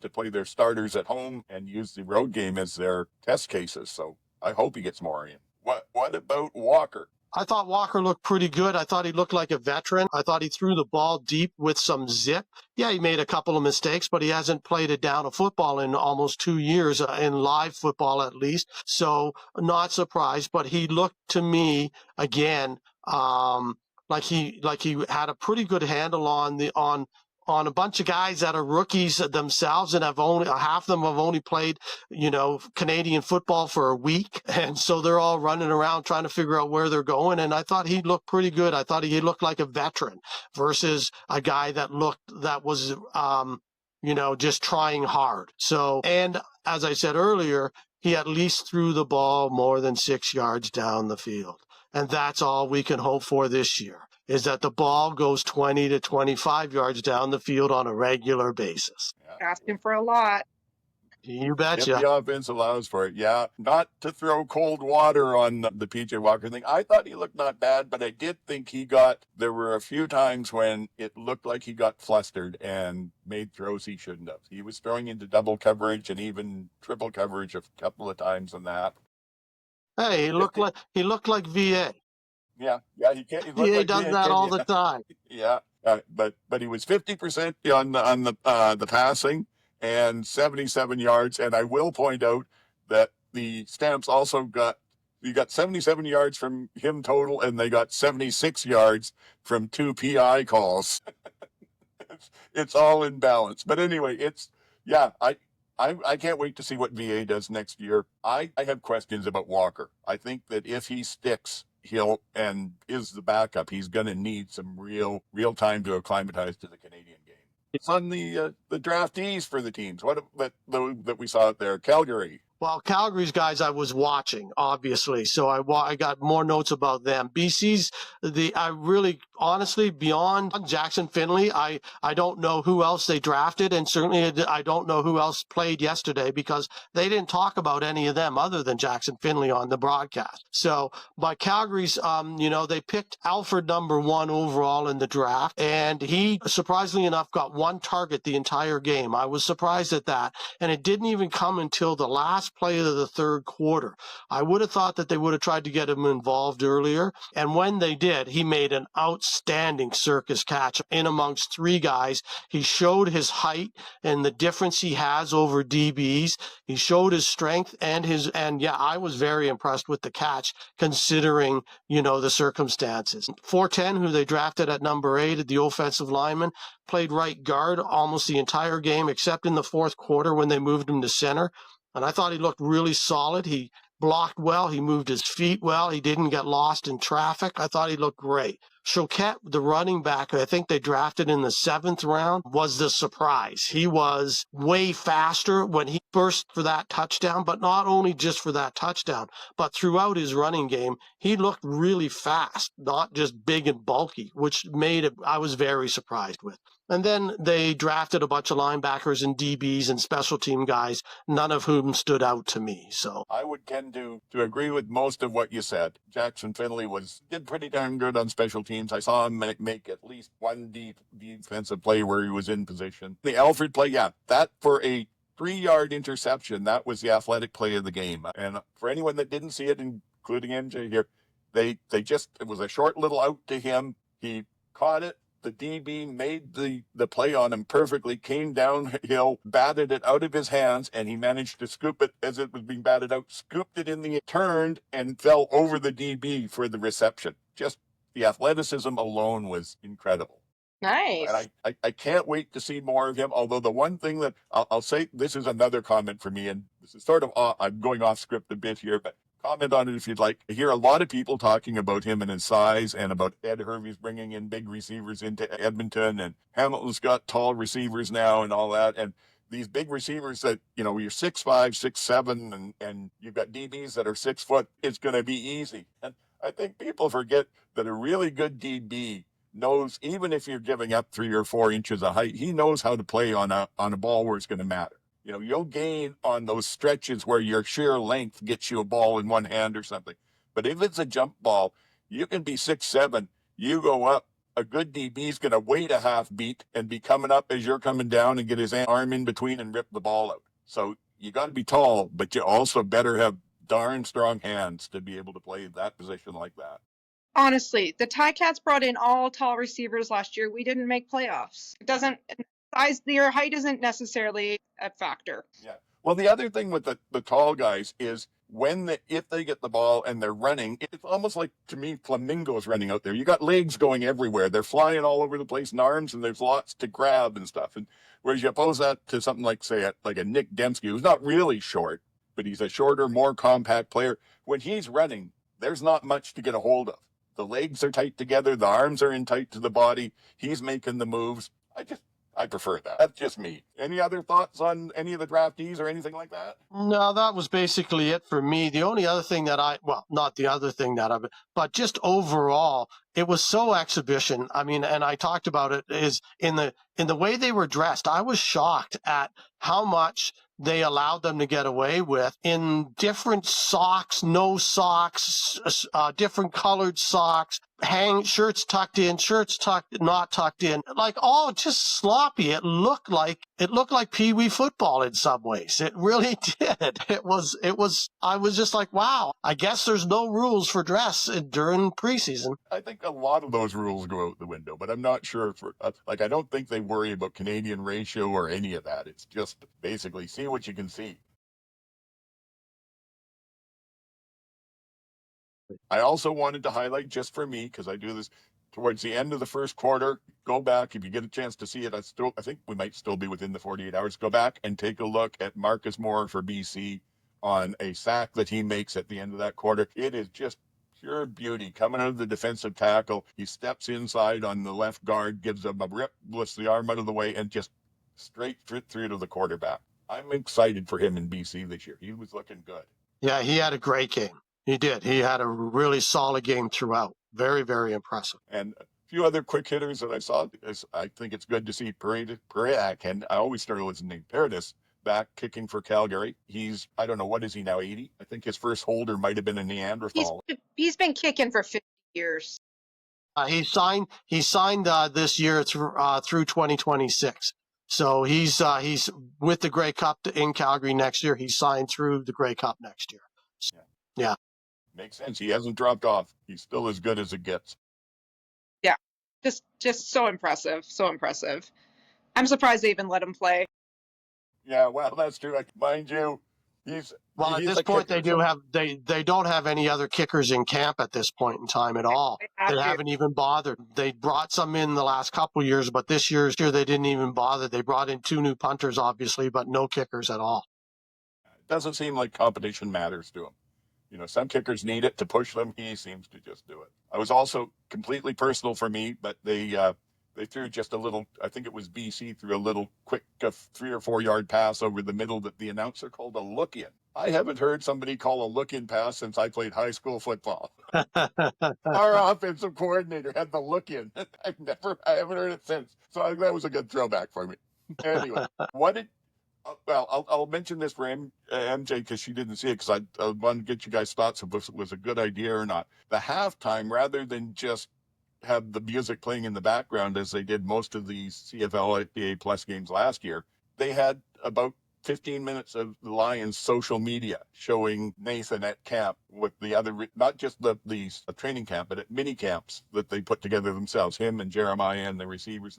play their starters at home and use the road game as their test cases. So I hope he gets more in. What about Walker? I thought Walker looked pretty good. I thought he looked like a veteran. I thought he threw the ball deep with some zip. Yeah, he made a couple of mistakes, but he hasn't played a down of football in almost 2 years, in live football at least. So not surprised, but he looked to me again like he had a pretty good handle on on a bunch of guys that are rookies themselves and have only half of them have only played, Canadian football for a week. And so they're all running around trying to figure out where they're going. And I thought he looked pretty good. I thought he looked like a veteran versus a guy that was, just trying hard. So, and as I said earlier, he at least threw the ball more than 6 yards down the field. And that's all we can hope for this year, is that the ball goes 20 to 25 yards down the field on a regular basis. Yeah. Asking for a lot. You If betcha. the offense allows for it, yeah. Not to throw cold water on the PJ Walker thing. I thought he looked not bad, but I did think there were a few times when it looked like he got flustered and made throws he shouldn't have. He was throwing into double coverage and even triple coverage a couple of times in that. Hey, he looked like VA. Yeah, he can't. He VA like does that all the time. Yeah, but he was 50% on the passing and 77 yards. And I will point out that the Stamps also got 77 yards from him total, and they got 76 yards from 2 PI calls. It's all in balance. But anyway, I can't wait to see what VA does next year. I have questions about Walker. I think that if he sticks, and is the backup, he's going to need some real time to acclimatize to the Canadian game. It's on the draftees for the teams. What that we saw out there, Calgary. Well, Calgary's guys I was watching, obviously, so I got more notes about them. BC's, I really, honestly, beyond Jackson Finley, I don't know who else they drafted, and certainly I don't know who else played yesterday because they didn't talk about any of them other than Jackson Finley on the broadcast. So, by Calgary's, they picked Alfred number 1 overall in the draft, and he, surprisingly enough, got 1 target the entire game. I was surprised at that, and it didn't even come until the last play of the third quarter. I would have thought that they would have tried to get him involved earlier, and when they did, he made an outstanding circus catch in amongst 3 guys. He showed his height and the difference he has over DBs. He showed his strength and I was very impressed with the catch considering, the circumstances. 410, who they drafted at number 8, the offensive lineman, played right guard almost the entire game except in the fourth quarter when they moved him to center. And I thought he looked really solid. He blocked well. He moved his feet well. He didn't get lost in traffic. I thought he looked great. Choquette, the running back, who I think they drafted in the 7th round, was the surprise. He was way faster when he burst for that touchdown, but not only just for that touchdown, but throughout his running game, he looked really fast, not just big and bulky, which I was very surprised with. And then they drafted a bunch of linebackers and DBs and special team guys, none of whom stood out to me. So I would tend to agree with most of what you said. Jackson Finley did pretty darn good on special teams. I saw him make at least one defensive play where he was in position. The Alfred play, that for a 3-yard interception, that was the athletic play of the game. And for anyone that didn't see it, including MJ here, it was a short little out to him. He caught it. The DB made the play on him perfectly, came downhill, batted it out of his hands, and he managed to scoop it as it was being batted out, scooped it in turned, and fell over the DB for the reception. Just the athleticism alone was incredible. Nice. And I can't wait to see more of him, although the one thing that I'll say, this is another comment for me, and this is sort of, I'm going off script a bit here, but comment on it if you'd like. I hear a lot of people talking about him and his size and about Ed Hervey's bringing in big receivers into Edmonton, and Hamilton's got tall receivers now and all that. And these big receivers that, you're 6'5", 6'7", and you've got DBs that are 6 foot, it's going to be easy. And I think people forget that a really good DB knows, even if you're giving up 3 or 4 inches of height, he knows how to play on a ball where it's going to matter. You'll gain on those stretches where your sheer length gets you a ball in one hand or something. But if it's a jump ball, you can be 6'7", you go up, a good DB is going to wait a half beat and be coming up as you're coming down and get his arm in between and rip the ball out. So you got to be tall, but you also better have darn strong hands to be able to play that position like that. Honestly, the Ticats brought in all tall receivers last year. We didn't make playoffs. Your height isn't necessarily a factor. Yeah. Well, the other thing with the tall guys is if they get the ball and they're running, it's almost like, to me, flamingos running out there. You got legs going everywhere. They're flying all over the place and arms, and there's lots to grab and stuff. And whereas you oppose that to something like, say, like a Nick Dembski, who's not really short, but he's a shorter, more compact player. When he's running, there's not much to get a hold of. The legs are tight together. The arms are in tight to the body. He's making the moves. I prefer that. That's just me. Any other thoughts on any of the draftees or anything like that? No, that was basically it for me. The only other thing not the other thing but just overall, it was so exhibition. I mean, and I talked about it, is in the way they were dressed. I was shocked at how much they allowed them to get away with in different socks, no socks, different colored socks, shirts tucked in, not tucked in, like all just sloppy. It looked like Pee Wee football in some ways. It really did. I was just like, wow, I guess there's no rules for dress during preseason. I think a lot of those rules go out the window, but I'm not sure I don't think they worry about Canadian ratio or any of that. It's just basically see what you can see. I also wanted to highlight, just for me, because I do this towards the end of the first quarter, go back, if you get a chance to see it, I think we might still be within the 48 hours, go back and take a look at Marcus Moore for BC on a sack that he makes at the end of that quarter. It is just pure beauty. Coming out of the defensive tackle, he steps inside on the left guard, gives him a rip, lifts the arm out of the way, and just straight through to the quarterback. I'm excited for him in BC this year. He was looking good. Yeah, he had a great game. He did. He had a really solid game throughout. Very, very impressive. And a few other quick hitters that I saw, I think it's good to see Paredes, and I always started with his name, Paredes, back kicking for Calgary. He's, I don't know, what is he now, 80? I think his first holder might have been a Neanderthal. He's been kicking for 50 years. He signed this year through 2026. So he's with the Grey Cup in Calgary next year. He's signed through the Grey Cup next year. So, yeah. Makes sense. He hasn't dropped off. He's still as good as it gets. Yeah. Just so impressive. So impressive. I'm surprised they even let him play. Yeah, well, that's true. Mind you, at this point they don't have any other kickers in camp at this point in time at all. They haven't even bothered. They brought some in the last couple of years, but this year they didn't even bother. They brought in 2 new punters, obviously, but no kickers at all. It doesn't seem like competition matters to him. You know, some kickers need it to push them. He seems to just do it. I was also completely personal for me, but they threw just a little, I think it was BC, threw a little quick 3 or 4 yard pass over the middle that the announcer called a look-in. I haven't heard somebody call a look-in pass since I played high school football. Our offensive coordinator had the look-in. I haven't heard it since. So that was a good throwback for me. Anyway, I'll mention this for MJ because she didn't see it, because I wanted to get you guys' thoughts if it was a good idea or not. The halftime, rather than just have the music playing in the background as they did most of these CFL A Plus games last year, they had about 15 minutes of the Lions' social media showing Nathan at camp with the other, not just the training camp, but at mini camps that they put together themselves, him and Jeremiah and the receivers.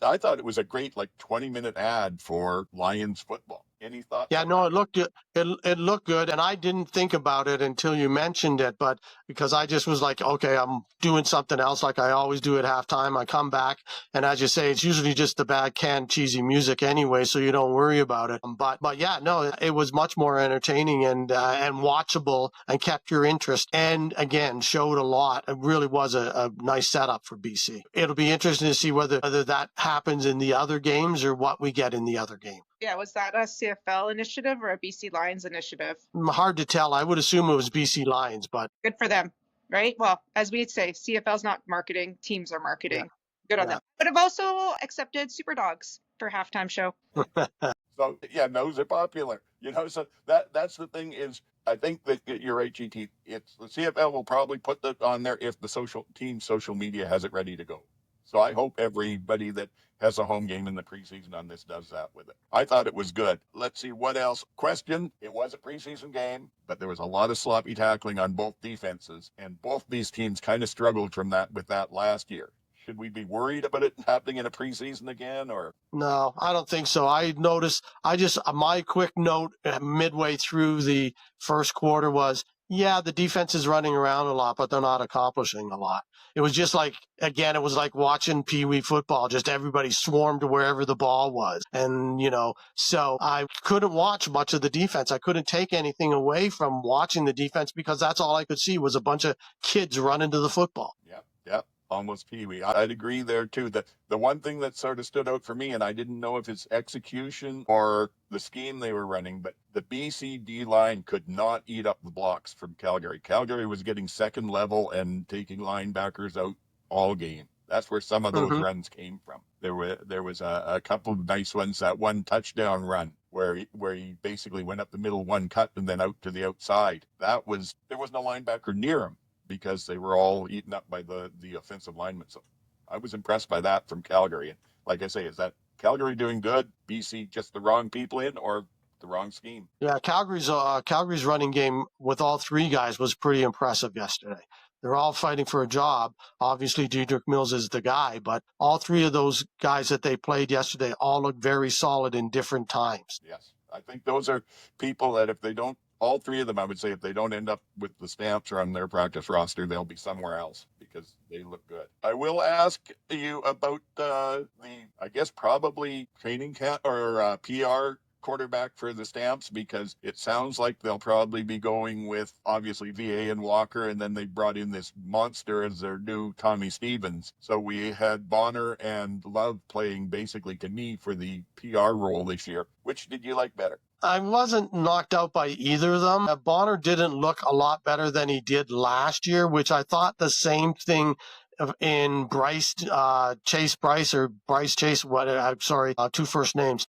I thought it was a great 20-minute ad for Lions football. Any thoughts? Yeah, no, it looked good. It looked good, and I didn't think about it until you mentioned it, but because I just was like, okay, I'm doing something else like I always do at halftime. I come back, and as you say, it's usually just the bad canned cheesy music anyway, so you don't worry about it. But yeah, no, it was much more entertaining and watchable and kept your interest, and again, showed a lot. It really was a nice setup for BC. It'll be interesting to see whether that happens in the other games or what we get in the other game. Yeah, was that a CFL initiative or a BC Lions initiative? Hard to tell. I would assume it was BC Lions, but good for them, right? Well, as we'd say, CFL's not marketing, teams are marketing. Yeah. Good on them. But I've also accepted Super Dogs for halftime show. So yeah, those are popular. So that's the thing is, I think that you're right, GT. It's the CFL will probably put that on there if the social media has it ready to go. So I hope everybody that has a home game in the preseason on this does that with it. I thought it was good. Let's see what else. Question, it was a preseason game, but there was a lot of sloppy tackling on both defenses, and both these teams kind of struggled with that last year. should we be worried about it happening in a preseason again, or? No, I don't think so. I noticed, my quick note midway through the first quarter was, yeah, the defense is running around a lot, but they're not accomplishing a lot. It was just like, again, it was like watching Pee Wee football. Just everybody swarmed to wherever the ball was. And, so I couldn't watch much of the defense. I couldn't take anything away from watching the defense because that's all I could see was a bunch of kids running to the football. Yep. Almost Pee Wee. I'd agree there too. The one thing that sort of stood out for me, and I didn't know if it's execution or the scheme they were running, but the BC D line could not eat up the blocks from Calgary. Calgary was getting second level and taking linebackers out all game. That's where some of those runs came from. There was a couple of nice ones. That one touchdown run where he basically went up the middle, one cut, and then out to the outside. There was no linebacker near him, because they were all eaten up by the offensive linemen. So I was impressed by that from Calgary. And like I say, is that Calgary doing good? BC just the wrong people in, or the wrong scheme? Yeah, Calgary's running game with all three guys was pretty impressive yesterday. They're all fighting for a job. Obviously, Diedrich Mills is the guy, but all three of those guys that they played yesterday all look very solid in different times. Yes. I think those are people that if they don't, all three of them, I would say, if they don't end up with the Stamps or on their practice roster, they'll be somewhere else because they look good. I will ask you about I guess probably training camp or PR quarterback for the Stamps, because it sounds like they'll probably be going with obviously VA and Walker, and then they brought in this monster as their new Tommy Stevens. So we had Bonner and Love playing basically to me for the PR role this year. Which did you like better? I wasn't knocked out by either of them. Bonner didn't look a lot better than he did last year, which I thought the same thing in Chase Bryce, or Bryce Chase, two first names.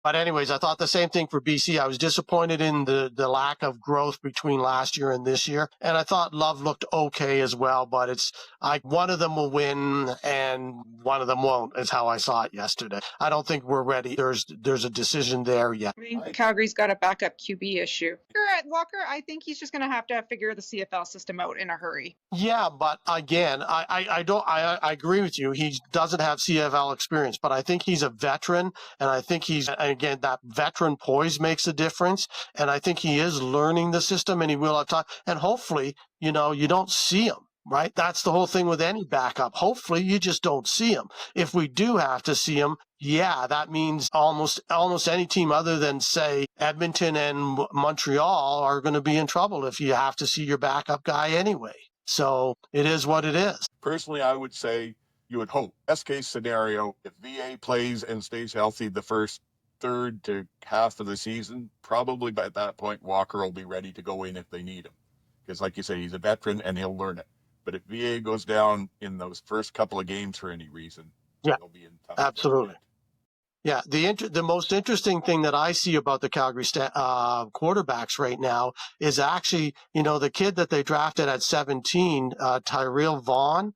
But anyways, I thought the same thing for BC. I was disappointed in the lack of growth between last year and this year. And I thought Love looked okay as well, but it's one of them will win and one of them won't, is how I saw it yesterday. I don't think we're ready. There's a decision there yet. I mean, Calgary's got a backup QB issue. Walker, I think he's just going to have figure the CFL system out in a hurry. Yeah, but again, I agree with you. He doesn't have CFL experience, but I think he's a veteran, and I think again, that veteran poise makes a difference. And I think he is learning the system, and he will have time. And hopefully, you don't see him, right? That's the whole thing with any backup. Hopefully you just don't see him. If we do have to see him, yeah, that means almost any team other than, say, Edmonton and Montreal are going to be in trouble if you have to see your backup guy anyway. So it is what it is. Personally, I would say you would hope. Best case scenario, if VA plays and stays healthy the first third to half of the season, probably by that point, Walker will be ready to go in if they need him. Because like you say, he's a veteran and he'll learn it. But if VA goes down in those first couple of games for any reason, they'll be in tough. Absolutely. Yeah, the most interesting thing that I see about the Calgary quarterbacks right now is actually, the kid that they drafted at 17, Tyrell Vaughn,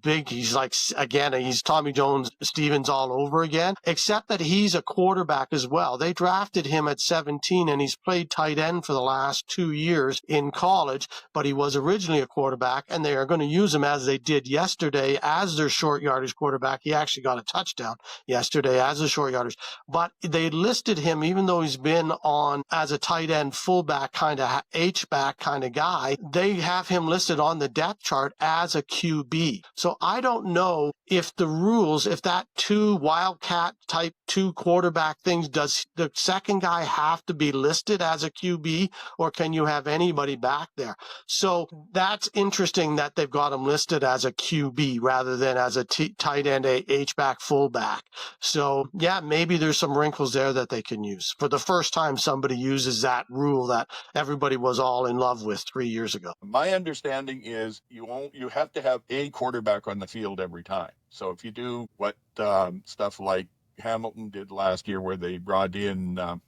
he's Tommy Jones Stevens all over again, except that he's a quarterback as well. They drafted him at 17, and he's played tight end for the last 2 years in college, but he was originally a quarterback, and they are going to use him as they did yesterday as their short yardage quarterback. He actually got a touchdown yesterday as a short yardage, but they listed him, even though he's been on as a tight end fullback kind of H-back kind of guy, they have him listed on the depth chart as a QB. So I don't know if that two Wildcat type two quarterback things, does the second guy have to be listed as a QB, or can you have anybody back there? So that's interesting that they've got him listed as a QB rather than as a tight end H-back fullback. So yeah, maybe there's some wrinkles there that they can use. For the first time, somebody uses that rule that everybody was all in love with 3 years ago. My understanding is you have to have a quarterback on the field every time. So if you do what stuff like Hamilton did last year, where they brought in, I'm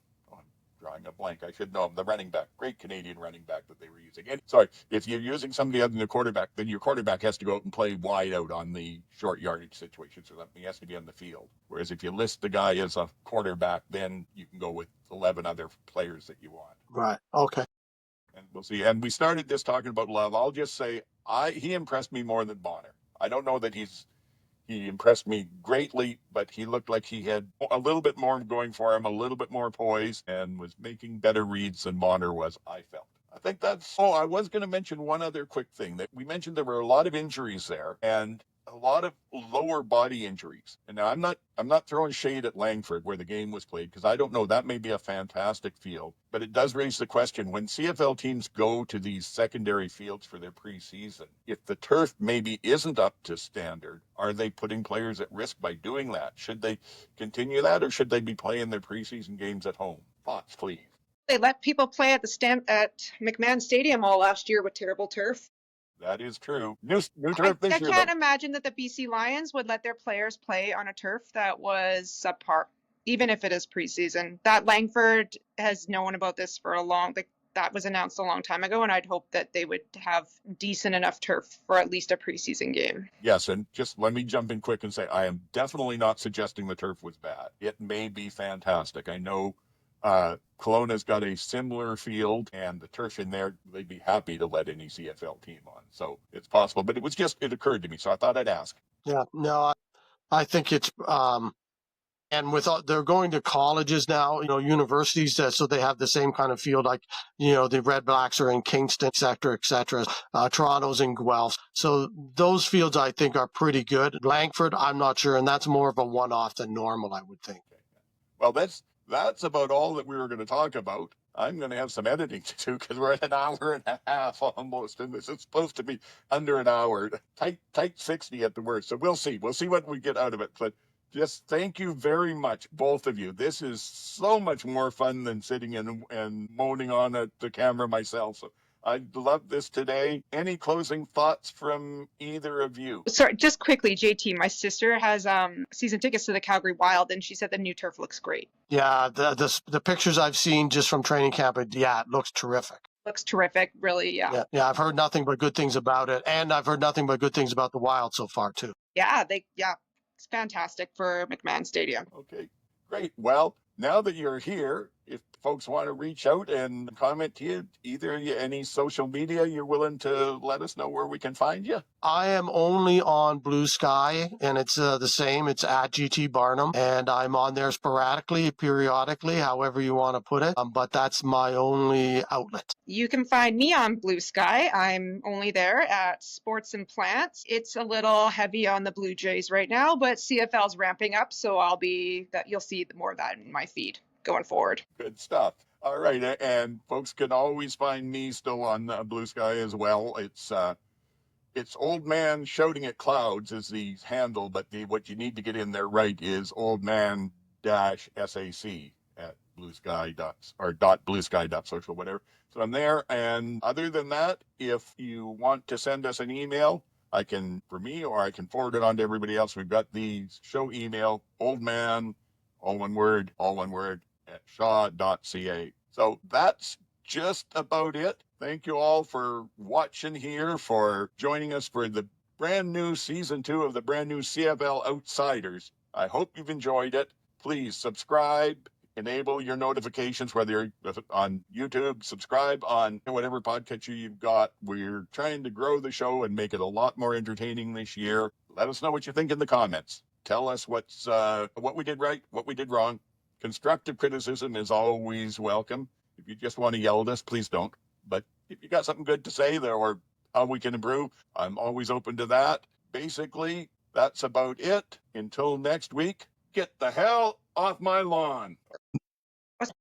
drawing a blank, I should know him, the running back, great Canadian running back that they were using. And, sorry, if you're using somebody other than the quarterback, then your quarterback has to go out and play wide out on the short yardage situation, so that he has to be on the field. Whereas if you list the guy as a quarterback, then you can go with 11 other players that you want. Right. Okay. And we'll see. And we started this talking about Love. I'll just say he impressed me more than Bonner. I don't know that he impressed me greatly, but he looked like he had a little bit more going for him, a little bit more poise, and was making better reads than Bonner was, I felt. I think that's. Oh, I was going to mention one other quick thing that we mentioned. There were a lot of injuries there, and a lot of lower body injuries. And now I'm not throwing shade at Langford where the game was played, because I don't know, that may be a fantastic field, but it does raise the question, when CFL teams go to these secondary fields for their preseason, if the turf maybe isn't up to standard, are they putting players at risk by doing that? Should they continue that, or should they be playing their preseason games at home? Thoughts, please. They let people play at McMahon Stadium all last year with terrible turf. That is true. New turf this I year, can't though. imagine that the BC Lions would let their players play on a turf that was subpar, even if it is preseason. That Langford has known about this for that was announced a long time ago, and I'd hope that they would have decent enough turf for at least a preseason game. Yes, and just let me jump in quick and say I am definitely not suggesting the turf was bad. It may be fantastic. I know Kelowna's got a similar field, and the turf in there, they'd be happy to let any CFL team on. So it's possible, but it occurred to me, so I thought I'd ask. Yeah, no, I think it's and they're going to colleges now, universities, so they have the same kind of field, like, the Red Blacks are in Kingston, et cetera. Toronto's in Guelph. So those fields, I think, are pretty good. Langford, I'm not sure, and that's more of a one-off than normal, I would think. Well, that's about all that we were going to talk about. I'm going to have some editing to do because we're at an hour and a half almost, and this is supposed to be under an hour, tight 60 at the worst. So we'll see. We'll see what we get out of it. But just thank you very much, both of you. This is so much more fun than sitting and moaning on at the camera myself. So I love this today. Any closing thoughts from either of you? Sorry, just quickly, JT, my sister has season tickets to the Calgary Wild, and she said the new turf looks great. Yeah, the pictures I've seen just from training camp, it looks terrific. Looks terrific, really, yeah. Yeah, I've heard nothing but good things about it, and I've heard nothing but good things about the Wild so far, too. Yeah, it's fantastic for McMahon Stadium. Okay, great. Well, now that you're here, if folks want to reach out and comment to you, either any social media, you're willing to let us know where we can find you? I am only on Blue Sky, and it's the same. It's at GT Barnum, and I'm on there sporadically, periodically, however you want to put it. But that's my only outlet. You can find me on Blue Sky. I'm only there at Sports and Plants. It's a little heavy on the Blue Jays right now, but CFL's ramping up, so you'll see more of that in my feed going forward. Good stuff. All right, and folks can always find me still on Blue Sky as well. It's Old Man Shouting at Clouds is the handle, but what you need to get in there right is oldman-sac at .bluesky.social, whatever. So I'm there, and other than that, if you want to send us an email, I can forward it on to everybody else. We've got the show email, oldman, all one word, at shaw.ca. So that's just about it. Thank you all for watching here, for joining us for the brand new season 2 of the brand new CFL Outsiders. I hope you've enjoyed it. Please subscribe, enable your notifications, whether you're on YouTube, subscribe on whatever podcatcher you've got. We're trying to grow the show and make it a lot more entertaining this year. Let us know what you think in the comments. Tell us what we did right, what we did wrong. Constructive criticism is always welcome. If you just want to yell at us, please don't. But if you got something good to say there or how we can improve, I'm always open to that. Basically, that's about it. Until next week, get the hell off my lawn.